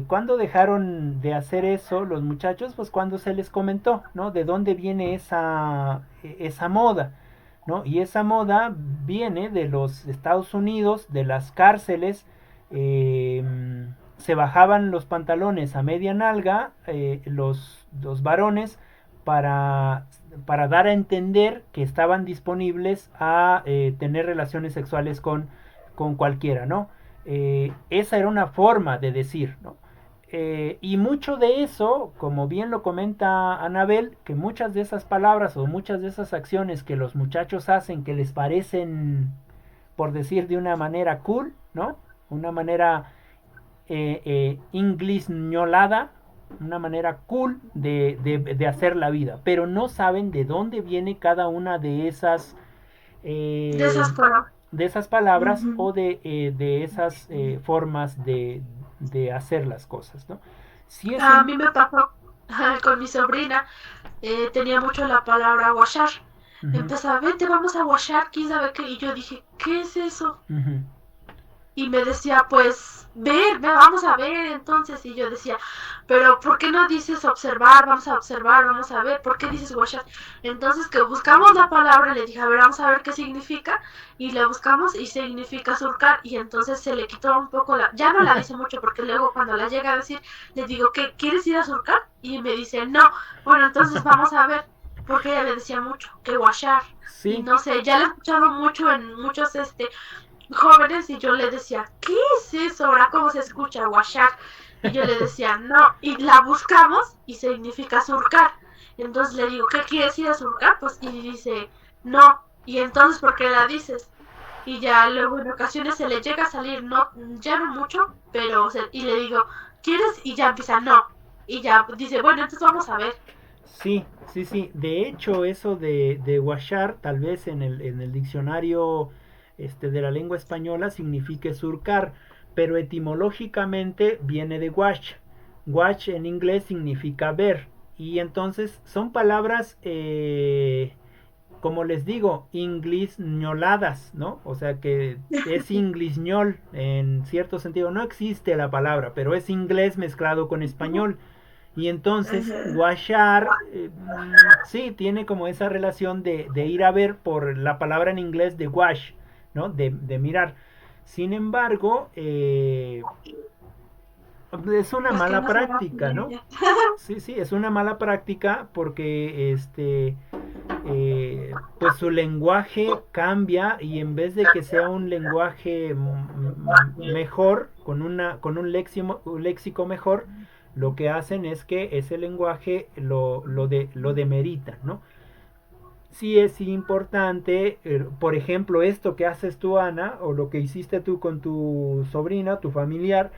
¿Cuándo dejaron de hacer eso los muchachos? Pues cuando se les comentó, ¿no? De dónde viene esa moda, ¿no? Y esa moda viene de los Estados Unidos, de las cárceles. Se bajaban los pantalones a media nalga, los varones, para dar a entender que estaban disponibles a tener relaciones sexuales con cualquiera, ¿no? Esa era una forma de decir, ¿no? Y mucho de eso, como bien lo comenta Anabel, que muchas de esas palabras o muchas de esas acciones que los muchachos hacen que les parecen, por decir de una manera cool, ¿no? Una manera inglisñolada, una manera cool de hacer la vida, pero no saben de dónde viene cada una de esas palabras Uh-huh. o de esas formas de hacer las cosas, ¿no? Si es A mí me pasó con mi sobrina, tenía mucho la palabra washar. Uh-huh. Empezaba, vente, vamos a washar, quién sabe qué, y yo dije, ¿qué es eso? Uh-huh. Y me decía, pues vamos a ver entonces. Y yo decía, pero ¿por qué no dices observar? Vamos a ver, ¿por qué dices washar? Entonces que buscamos la palabra, le dije, a ver, vamos a ver qué significa, y la buscamos y significa surcar, y entonces se le quitó un poco ya no la dice mucho, porque luego cuando la llega a decir, le digo, ¿qué, quieres ir a surcar? Y me dice, no, bueno, entonces vamos a ver, porque ella le decía mucho, que washar, y Sí, no sé, ya lo he escuchado mucho en muchos, jóvenes, y yo le decía, ¿qué es eso? Ahora, ¿cómo se escucha? Washar. Y yo le decía, no, y la buscamos y significa surcar. Entonces le digo, ¿qué quieres ir a surcar? Pues, y dice, no. Y entonces, ¿por qué la dices? Y ya luego en ocasiones se le llega a salir, no, ya no mucho, pero, y le digo, ¿quieres? Y ya empieza, no. Y ya dice, bueno, entonces vamos a ver. sí, sí, sí. De hecho, eso de washar, tal vez en el diccionario de la lengua española signifique surcar, pero etimológicamente viene de wash. Wash en inglés significa ver. Y entonces son palabras, como les digo, inglisñoladas, ¿no? O sea que es inglisñol en cierto sentido. No existe la palabra, pero es inglés mezclado con español. Y entonces, Ajá. washar, sí, tiene como esa relación de ir a ver por la palabra en inglés de wash, ¿no? De mirar. Sin embargo, es una Pues que mala no se va a práctica, poder ¿no? ya. Sí, sí, es una mala práctica porque pues su lenguaje cambia y en vez de que sea un lenguaje mejor, con un léxico mejor, lo que hacen es que ese lenguaje lo demeritan, ¿no? Sí es importante, por ejemplo, esto que haces tú, Ana, o lo que hiciste tú con tu sobrina, tu familiar,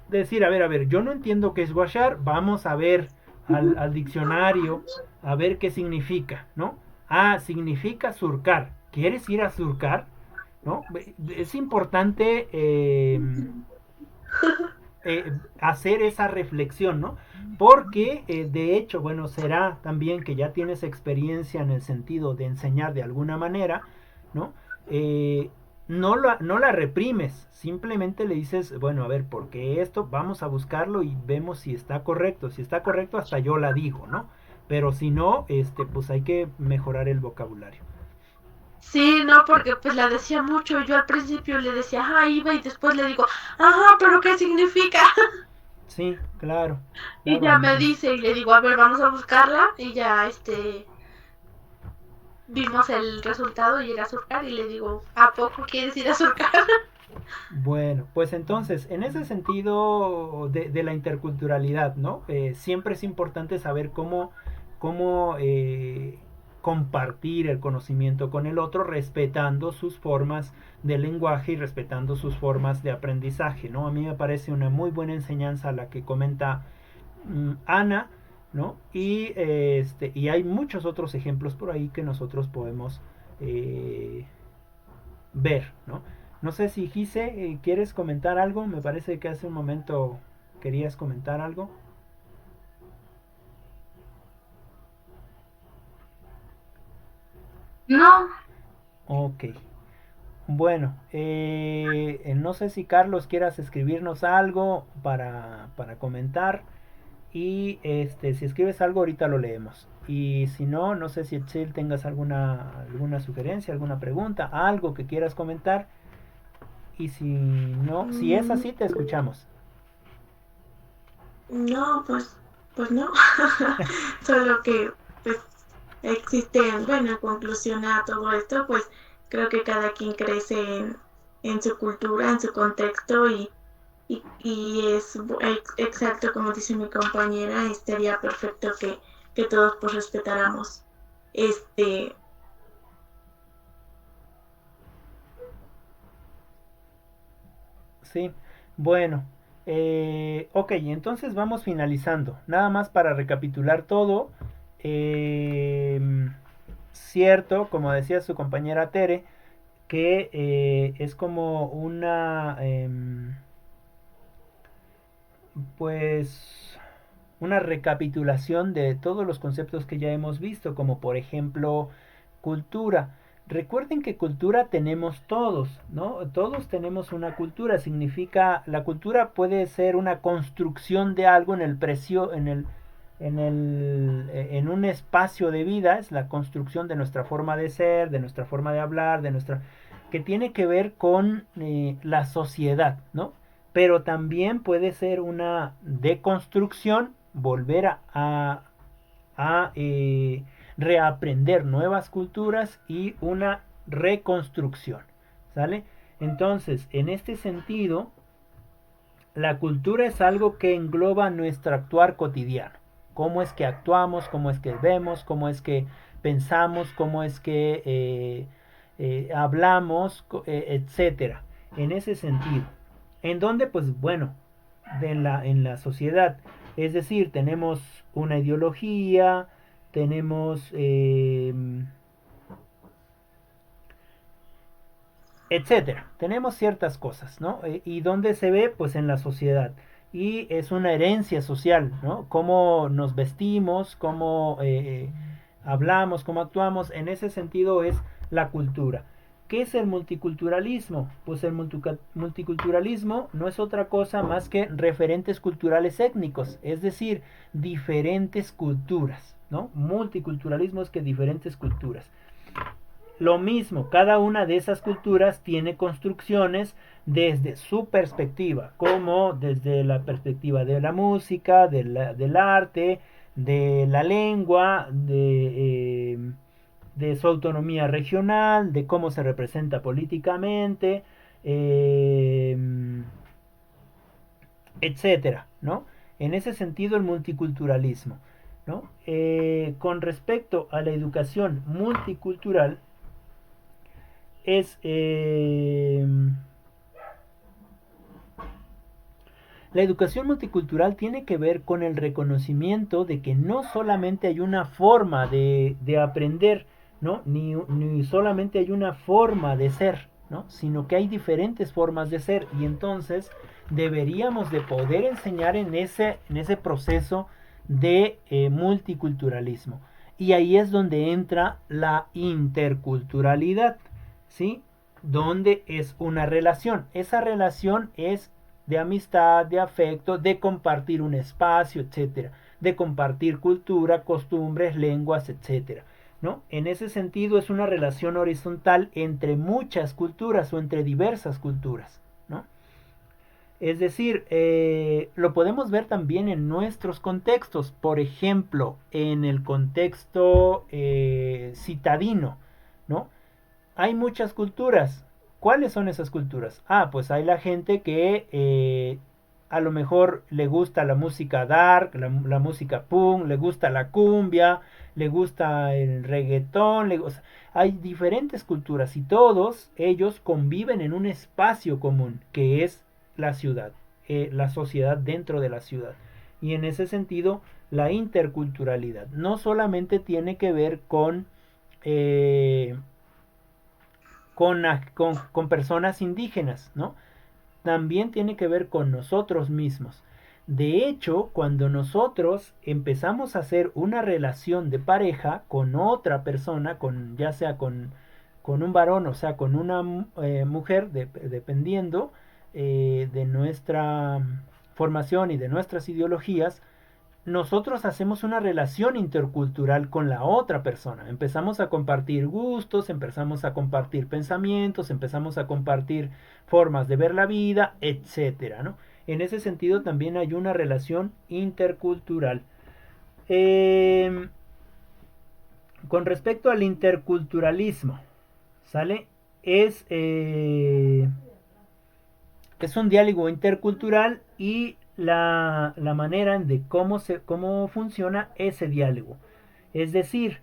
decir, a ver, yo no entiendo qué es washar, vamos a ver al diccionario, a ver qué significa, ¿no? Ah, significa surcar. ¿Quieres ir a surcar? ¿No? Es importante hacer esa reflexión, ¿no? Porque, de hecho, bueno, será también que ya tienes experiencia en el sentido de enseñar de alguna manera, ¿no? Eh, no la reprimes, simplemente le dices, bueno, a ver, ¿por qué esto? Vamos a buscarlo y vemos si está correcto. Si está correcto, hasta yo la digo, ¿no? Pero si no, pues hay que mejorar el vocabulario. Sí, no, porque pues la decía mucho. Yo al principio le decía, ajá, iba, y después le digo, ajá, pero ¿qué significa? Sí, claro, Y claro. ya me dice, y le digo, a ver, vamos a buscarla. Y ya, vimos el resultado y era a surcar. Y le digo, ¿a poco quieres ir a surcar? Bueno, pues entonces, en ese sentido de la interculturalidad, ¿no? Siempre es importante saber cómo compartir el conocimiento con el otro, respetando sus formas de lenguaje y respetando sus formas de aprendizaje, ¿no? A mí me parece una muy buena enseñanza la que comenta Ana, ¿no? Y hay muchos otros ejemplos por ahí que nosotros podemos eh, ver, ¿no? No sé si Gise, ¿quieres comentar algo? Me parece que hace un momento querías comentar algo. No, Ok. Bueno, no sé si Carlos quieras escribirnos algo para comentar. Y si escribes algo, ahorita lo leemos. Y si no, no sé si Excel tengas alguna sugerencia, alguna pregunta, algo que quieras comentar. Y si no, si es Mm, así, te escuchamos. no, pues no. Solo que pues existen, bueno, en conclusión a todo esto, pues creo que cada quien crece en su cultura, en su contexto y es exacto como dice mi compañera, estaría perfecto que todos pues respetáramos este. Sí, bueno, ok, entonces vamos finalizando. Nada más para recapitular todo. Cierto, como decía su compañera Tere, que es como pues, una recapitulación de todos los conceptos que ya hemos visto, como por ejemplo cultura. Recuerden que cultura tenemos todos, ¿no? Todos tenemos una cultura. Significa, la cultura puede ser una construcción de algo en el precio, en un espacio de vida. Es la construcción de nuestra forma de ser, de nuestra forma de hablar, que tiene que ver con la sociedad, ¿no? Pero también puede ser una deconstrucción, volver a reaprender nuevas culturas y una reconstrucción, ¿sale? Entonces, en este sentido, la cultura es algo que engloba nuestro actuar cotidiano. Cómo es que actuamos, cómo es que vemos, cómo es que pensamos, cómo es que hablamos, etcétera. En ese sentido. En donde, pues bueno, en la sociedad. Es decir, tenemos una ideología, tenemos etcétera. Tenemos ciertas cosas, ¿no? Y dónde se ve, pues en la sociedad. Y es una herencia social, ¿no? Cómo nos vestimos, cómo hablamos, cómo actuamos. En ese sentido es la cultura. ¿Qué es el multiculturalismo? Pues el multiculturalismo no es otra cosa más que referentes culturales étnicos, es decir, diferentes culturas, ¿no? Multiculturalismo es que diferentes culturas. Lo mismo, cada una de esas culturas tiene construcciones desde su perspectiva, como desde la perspectiva de la música, del arte, de la lengua, de su autonomía regional, de cómo se representa políticamente, etcétera, ¿no? En ese sentido el multiculturalismo, ¿no? Con respecto a la educación multicultural, es la educación multicultural tiene que ver con el reconocimiento de que no solamente hay una forma de aprender, ¿no? Ni solamente hay una forma de ser, ¿no? Sino que hay diferentes formas de ser, y entonces deberíamos de poder enseñar en ese proceso de multiculturalismo. Y ahí es donde entra la interculturalidad, ¿sí? Donde es una relación. Esa relación es de amistad, de afecto, de compartir un espacio, etcétera, de compartir cultura, costumbres, lenguas, etcétera, ¿no? En ese sentido es una relación horizontal entre muchas culturas o entre diversas culturas, ¿no? Es decir, lo podemos ver también en nuestros contextos, por ejemplo, en el contexto citadino, ¿no? Hay muchas culturas. ¿Cuáles son esas culturas? Ah, pues hay la gente que a lo mejor le gusta la música dark, la música punk, le gusta la cumbia, le gusta el reggaetón, o sea, hay diferentes culturas y todos ellos conviven en un espacio común que es la ciudad, la sociedad dentro de la ciudad. Y en ese sentido, la interculturalidad no solamente tiene que ver con personas indígenas, ¿no? También tiene que ver con nosotros mismos. De hecho, cuando nosotros empezamos a hacer una relación de pareja con otra persona, ya sea con un varón, o sea, con una mujer, dependiendo de nuestra formación y de nuestras ideologías, nosotros hacemos una relación intercultural con la otra persona. Empezamos a compartir gustos, empezamos a compartir pensamientos, empezamos a compartir formas de ver la vida, etcétera, ¿no? En ese sentido también hay una relación intercultural. Con respecto al interculturalismo, ¿sale? Es un diálogo intercultural y la manera de cómo funciona ese diálogo. Es decir,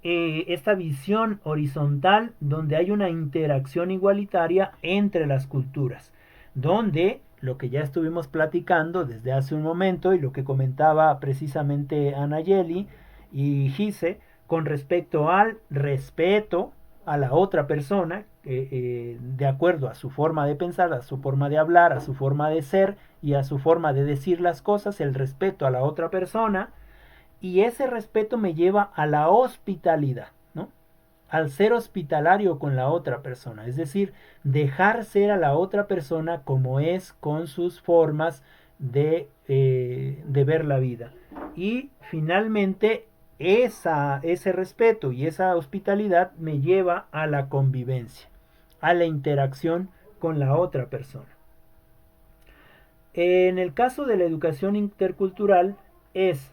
esta visión horizontal donde hay una interacción igualitaria entre las culturas, donde lo que ya estuvimos platicando desde hace un momento y lo que comentaba precisamente Anayeli y Gise con respecto al respeto a la otra persona, de acuerdo a su forma de pensar, a su forma de hablar, a su forma de ser y a su forma de decir las cosas, el respeto a la otra persona, y ese respeto me lleva a la hospitalidad, ¿no? al ser hospitalario con la otra persona, es decir, dejar ser a la otra persona como es con sus formas de ver la vida. Y finalmente ese respeto y esa hospitalidad me lleva a la convivencia, a la interacción con la otra persona. En el caso de la educación intercultural es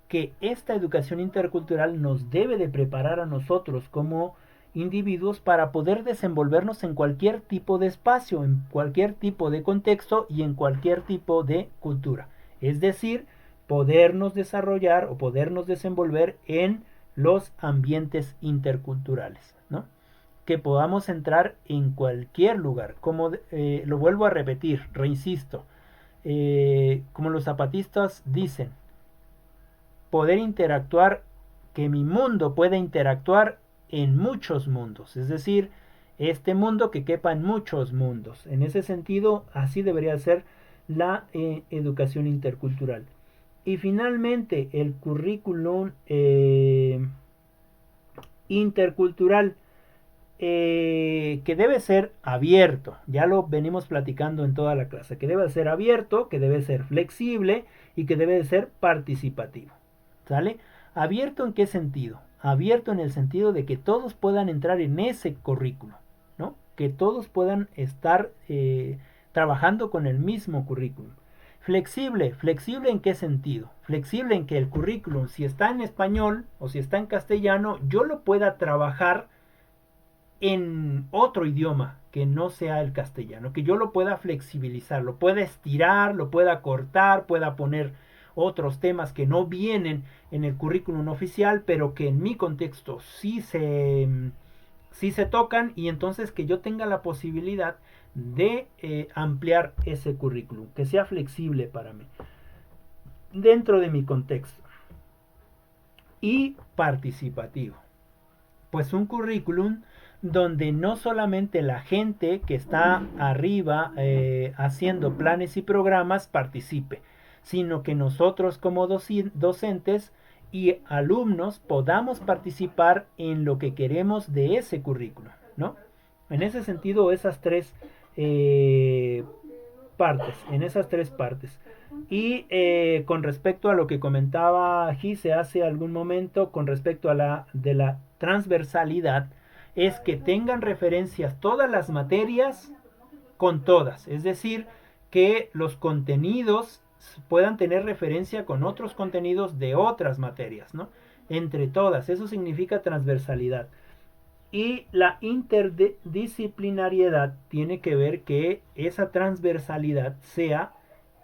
que esta educación intercultural nos debe de preparar a nosotros como individuos para poder desenvolvernos en cualquier tipo de espacio, en cualquier tipo de contexto y en cualquier tipo de cultura. Es decir, podernos desarrollar o podernos desenvolver en los ambientes interculturales, ¿no? Que podamos entrar en cualquier lugar, como lo vuelvo a repetir, reinsisto, como los zapatistas dicen, poder interactuar, que mi mundo pueda interactuar en muchos mundos, es decir, este mundo que quepa en muchos mundos. En ese sentido, así debería ser la educación intercultural. Y finalmente, el currículum intercultural, que debe ser abierto, ya lo venimos platicando en toda la clase, que debe ser abierto, que debe ser flexible y que debe ser participativo. ¿Sale? ¿Abierto en qué sentido? Abierto en el sentido de que todos puedan entrar en ese currículo, ¿no? Que todos puedan estar trabajando con el mismo currículum. Flexible, ¿flexible en qué sentido? Flexible en que el currículum, si está en español o si está en castellano, yo lo pueda trabajar en otro idioma que no sea el castellano, que yo lo pueda flexibilizar, lo pueda estirar, lo pueda cortar, pueda poner otros temas que no vienen en el currículum oficial, pero que en mi contexto sí se tocan, y entonces que yo tenga la posibilidad de ampliar ese currículum, que sea flexible para mí, dentro de mi contexto. Y participativo. Pues un currículum donde no solamente la gente que está arriba haciendo planes y programas participe, sino que nosotros como docentes y alumnos podamos participar en lo que queremos de ese currículo, ¿no? En ese sentido, esas tres partes. Y con respecto a lo que comentaba Gise hace algún momento, con respecto a la transversalidad, es que tengan referencias todas las materias con todas, es decir, que los contenidos puedan tener referencia con otros contenidos de otras materias, ¿no? Entre todas, eso significa transversalidad. Y la interdisciplinariedad tiene que ver que esa transversalidad sea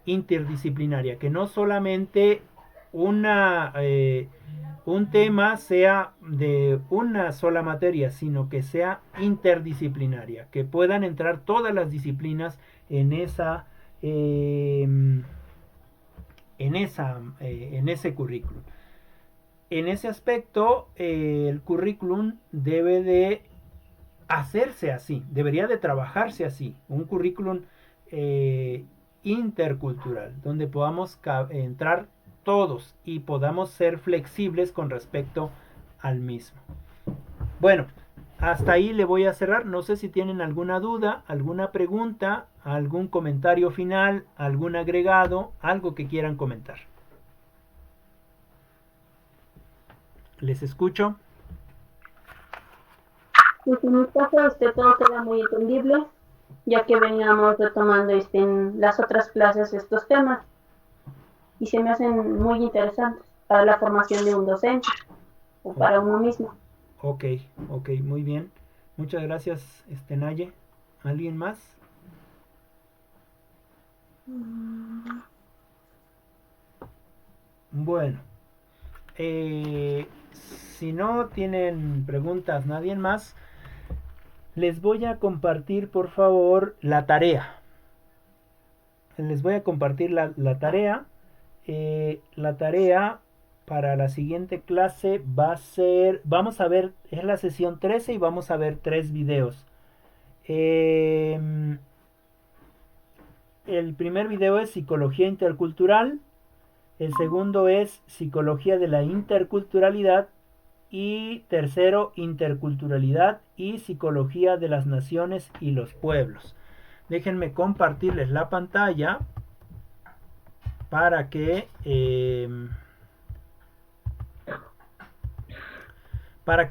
interdisciplinaria, que no solamente un tema sea de una sola materia, sino que sea interdisciplinaria, que puedan entrar todas las disciplinas en ese currículum. En ese aspecto, el currículum debe de hacerse así, debería de trabajarse así, un currículum intercultural, donde podamos entrar todos y podamos ser flexibles con respecto al mismo. Bueno, hasta ahí le voy a cerrar. No sé si tienen alguna duda, alguna pregunta, algún comentario final, algún agregado, algo que quieran comentar. Les escucho. Pues en mi caso todo queda muy entendible, ya que veníamos retomando en las otras clases estos temas y se me hacen muy interesantes para la formación de un docente o para uno mismo. Ok, muy bien. Muchas gracias, Naye. ¿Alguien más? Bueno, si no tienen preguntas, nadie más, les voy a compartir, por favor, la tarea. Les voy a compartir la tarea. La tarea para la siguiente clase va a ser, vamos a ver, es la sesión 13 y vamos a ver 3 videos. El primer video es psicología intercultural, el segundo es psicología de la interculturalidad Y tercero, interculturalidad y psicología de las naciones y los pueblos. Déjenme compartirles la pantalla para que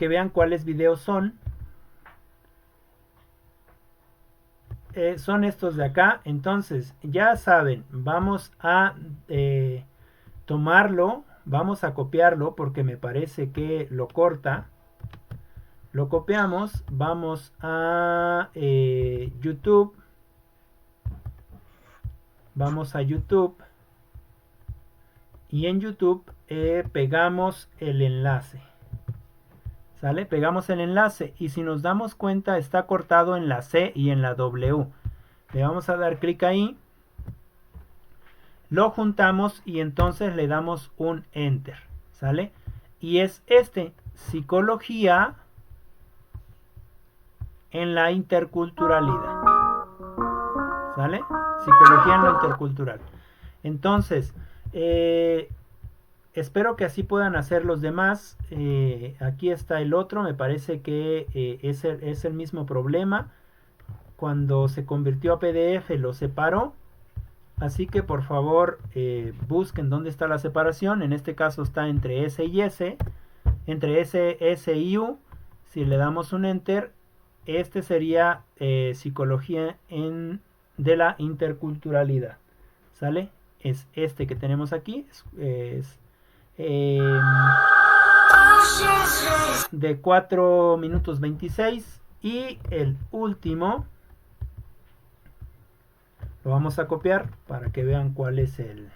vean cuáles videos son. Son estos de acá. Entonces ya saben, vamos a tomarlo, vamos a copiarlo porque me parece que lo corta. Lo copiamos, vamos a YouTube. Vamos a YouTube. Y en YouTube pegamos el enlace. ¿Sale? Pegamos el enlace. Y si nos damos cuenta, está cortado en la C y en la W. Le vamos a dar clic ahí. Lo juntamos y entonces le damos un Enter. ¿Sale? Y es este. Psicología en la interculturalidad. ¿Sale? Psicología en lo intercultural. Entonces, espero que así puedan hacer los demás. Aquí está el otro. Me parece que es el mismo problema. Cuando se convirtió a PDF lo separó. Así que por favor busquen dónde está la separación. En este caso está entre S y S. Entre S y U. Si le damos un Enter, este sería psicología de la interculturalidad. ¿Sale? Es este que tenemos aquí. Es de 4 minutos 26. Y el último lo vamos a copiar para que vean cuál es el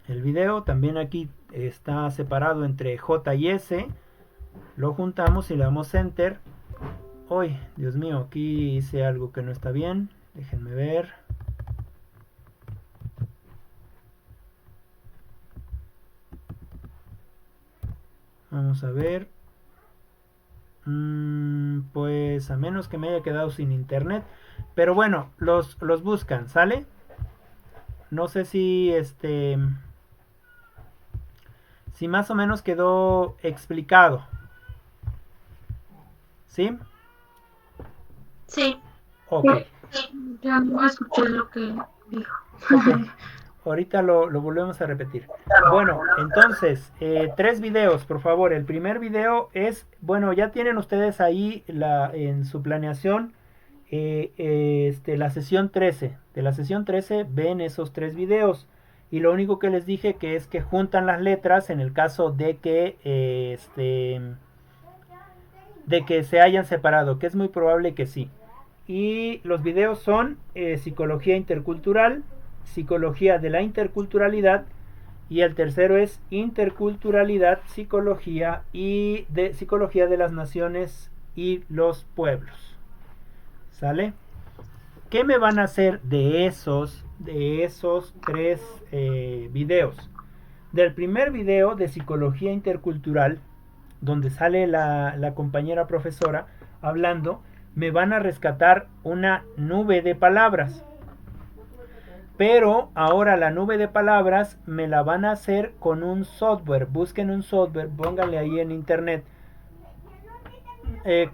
video. También aquí está separado entre J y S. Lo juntamos y le damos Enter. Uy, Dios mío, aquí hice algo que no está bien. Déjenme ver. Vamos a ver. Pues a menos que me haya quedado sin internet. Pero bueno, los buscan, ¿sale? No sé si si más o menos quedó explicado. ¿Sí? Sí. Ok. Ya no escuché lo que dijo. Okay. Ahorita lo volvemos a repetir. Bueno, entonces, 3 videos, por favor. El primer video es, bueno, ya tienen ustedes ahí en su planeación la sesión 13. De la sesión 13 ven esos 3 videos. Y lo único que les dije que es que juntan las letras en el caso de que se hayan separado, que es muy probable que sí. Y los videos son psicología intercultural, psicología de la interculturalidad, y el tercero es interculturalidad, psicología de las naciones y los pueblos. ¿Sale? ¿Qué me van a hacer de esos 3 videos? Del primer video de psicología intercultural, donde sale la compañera profesora hablando, me van a rescatar una nube de palabras. Pero ahora la nube de palabras me la van a hacer con un software. Busquen un software, pónganle ahí en internet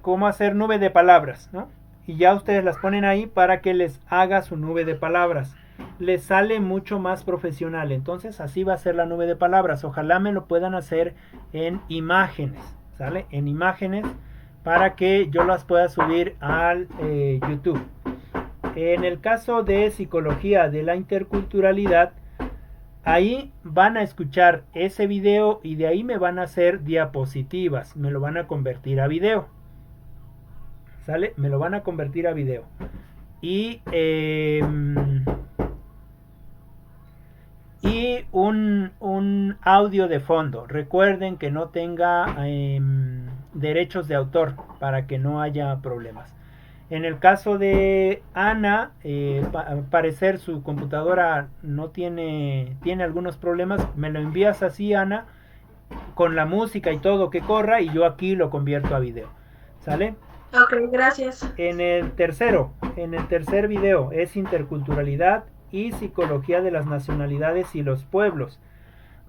cómo hacer nube de palabras, ¿no? Y ya ustedes las ponen ahí para que les haga su nube de palabras. Les sale mucho más profesional. Entonces así va a ser la nube de palabras. Ojalá me lo puedan hacer en imágenes, ¿sale? En imágenes para que yo las pueda subir al YouTube. En el caso de psicología de la interculturalidad, ahí van a escuchar ese video y de ahí me van a hacer diapositivas. Me lo van a convertir a video. ¿Sale? Me lo van a convertir a video. Y un audio de fondo. Recuerden que no tenga derechos de autor para que no haya problemas. En el caso de Ana, al parecer su computadora no tiene algunos problemas. Me lo envías así, Ana, con la música y todo que corra, y yo aquí lo convierto a video. ¿Sale? Ok, gracias. En el tercer video es interculturalidad y psicología de las nacionalidades y los pueblos.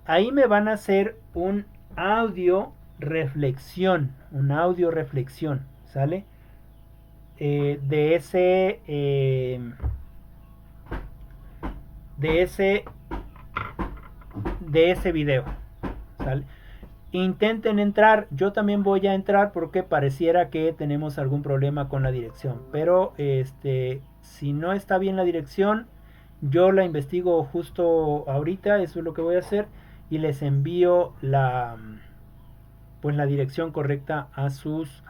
Ahí me van a hacer un audio reflexión, una audio reflexión, ¿sale? De ese video, ¿sale? Intenten entrar, yo también voy a entrar porque pareciera que tenemos algún problema con la dirección, pero si no está bien la dirección, yo la investigo justo ahorita, eso es lo que voy a hacer, y les envío la dirección correcta a sus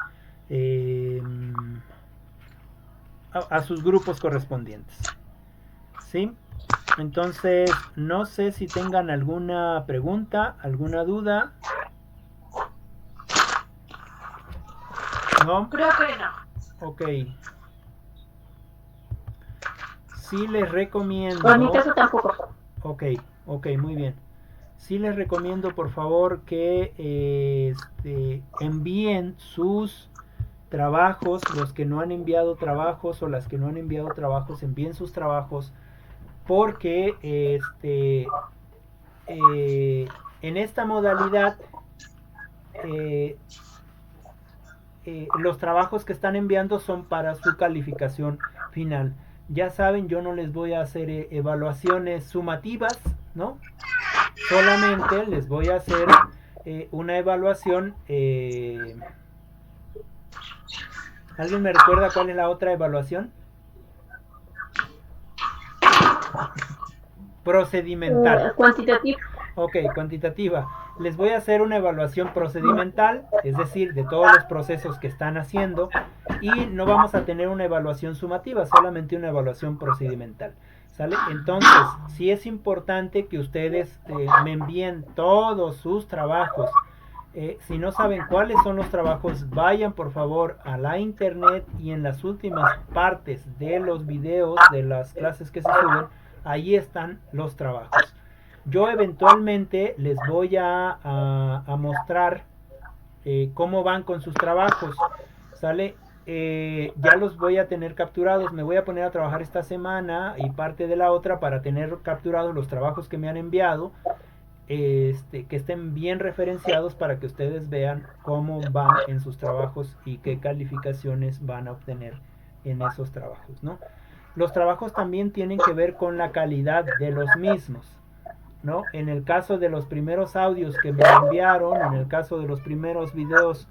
grupos correspondientes, ¿sí? Entonces, no sé si tengan alguna pregunta, alguna duda. ¿No? Creo que no. Ok. Sí les recomiendo. Por mi caso tampoco. Ok, muy bien. Sí les recomiendo, por favor, que envíen sus trabajos, los que no han enviado trabajos o las que no han enviado trabajos, envíen sus trabajos, porque en esta modalidad los trabajos que están enviando son para su calificación final. Ya saben, yo no les voy a hacer evaluaciones sumativas, ¿no? Solamente les voy a hacer una evaluación. ¿Alguien me recuerda cuál es la otra evaluación? Procedimental. Cuantitativa. Ok, cuantitativa. Les voy a hacer una evaluación procedimental, es decir, de todos los procesos que están haciendo, y no vamos a tener una evaluación sumativa, solamente una evaluación procedimental, ¿sale? Entonces, sí es importante que ustedes me envíen todos sus trabajos. Si no saben cuáles son los trabajos, vayan por favor a la internet y en las últimas partes de los videos de las clases que se suben, ahí están los trabajos. Yo eventualmente les voy a mostrar cómo van con sus trabajos, ¿sale? Ya los voy a tener capturados, me voy a poner a trabajar esta semana y parte de la otra para tener capturados los trabajos que me han enviado, que estén bien referenciados para que ustedes vean cómo van en sus trabajos y qué calificaciones van a obtener en esos trabajos, ¿no? Los trabajos también tienen que ver con la calidad de los mismos, ¿no? En el caso de los primeros audios que me enviaron, en el caso de los primeros videos,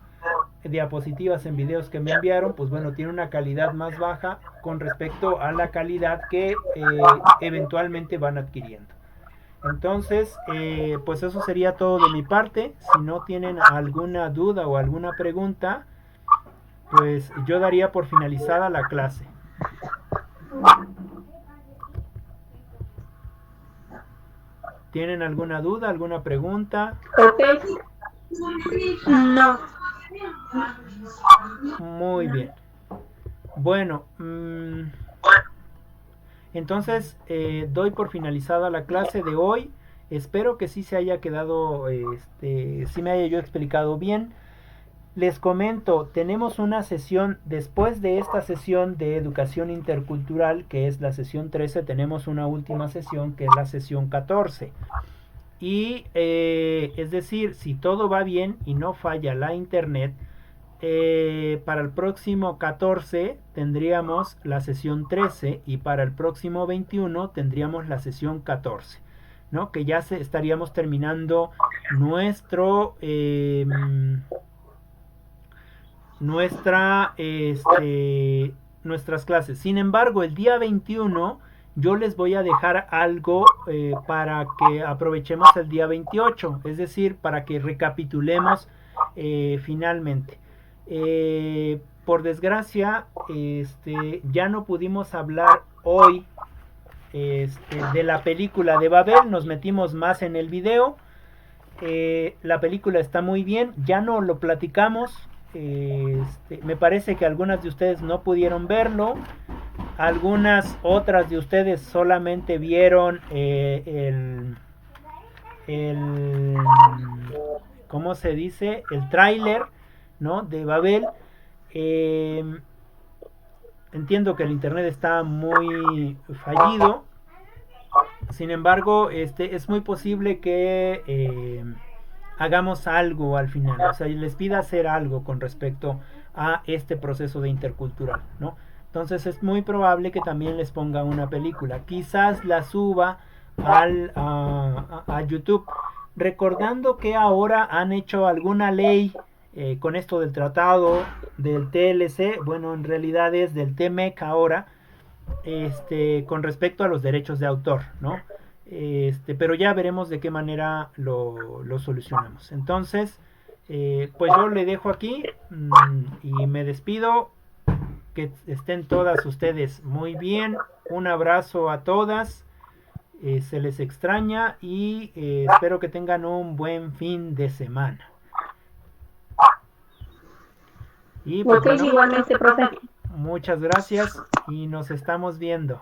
diapositivas en videos que me enviaron, pues bueno, tiene una calidad más baja con respecto a la calidad que eventualmente van adquiriendo. Entonces, pues eso sería todo de mi parte. Si no tienen alguna duda o alguna pregunta, pues yo daría por finalizada la clase. ¿Tienen alguna duda, alguna pregunta? Ok. No. Muy bien. Bueno, entonces doy por finalizada la clase de hoy. Espero que sí se haya quedado, sí me haya yo explicado bien. Les comento, tenemos una sesión, después de esta sesión de educación intercultural, que es la sesión 13, tenemos una última sesión, que es la sesión 14. Y es decir, si todo va bien y no falla la internet, para el próximo 14 tendríamos la sesión 13 y para el próximo 21 tendríamos la sesión 14, ¿no? Que ya estaríamos terminando nuestras clases. Sin embargo, el día 21 yo les voy a dejar algo para que aprovechemos el día 28, es decir, para que recapitulemos finalmente. Por desgracia, ya no pudimos hablar hoy de la película de Babel, nos metimos más en el video. La película está muy bien, ya no lo platicamos. Me parece que algunas de ustedes no pudieron verlo, algunas otras de ustedes solamente vieron ¿cómo se dice? El tráiler, ¿no? De Babel. Entiendo que el internet está muy fallido. Sin embargo, es muy posible que hagamos algo al final, o sea, les pida hacer algo con respecto a este proceso de intercultural, ¿no? Entonces es muy probable que también les ponga una película, quizás la suba a YouTube, recordando que ahora han hecho alguna ley con esto del tratado del TLC, bueno, en realidad es del TMEC ahora, con respecto a los derechos de autor, ¿no? Pero ya veremos de qué manera lo solucionamos. Entonces, pues yo le dejo aquí y me despido. Que estén todas ustedes muy bien. Un abrazo a todas. Se les extraña y espero que tengan un buen fin de semana. Y pues Ok, bueno, igualmente, profe. muchas gracias y nos estamos viendo.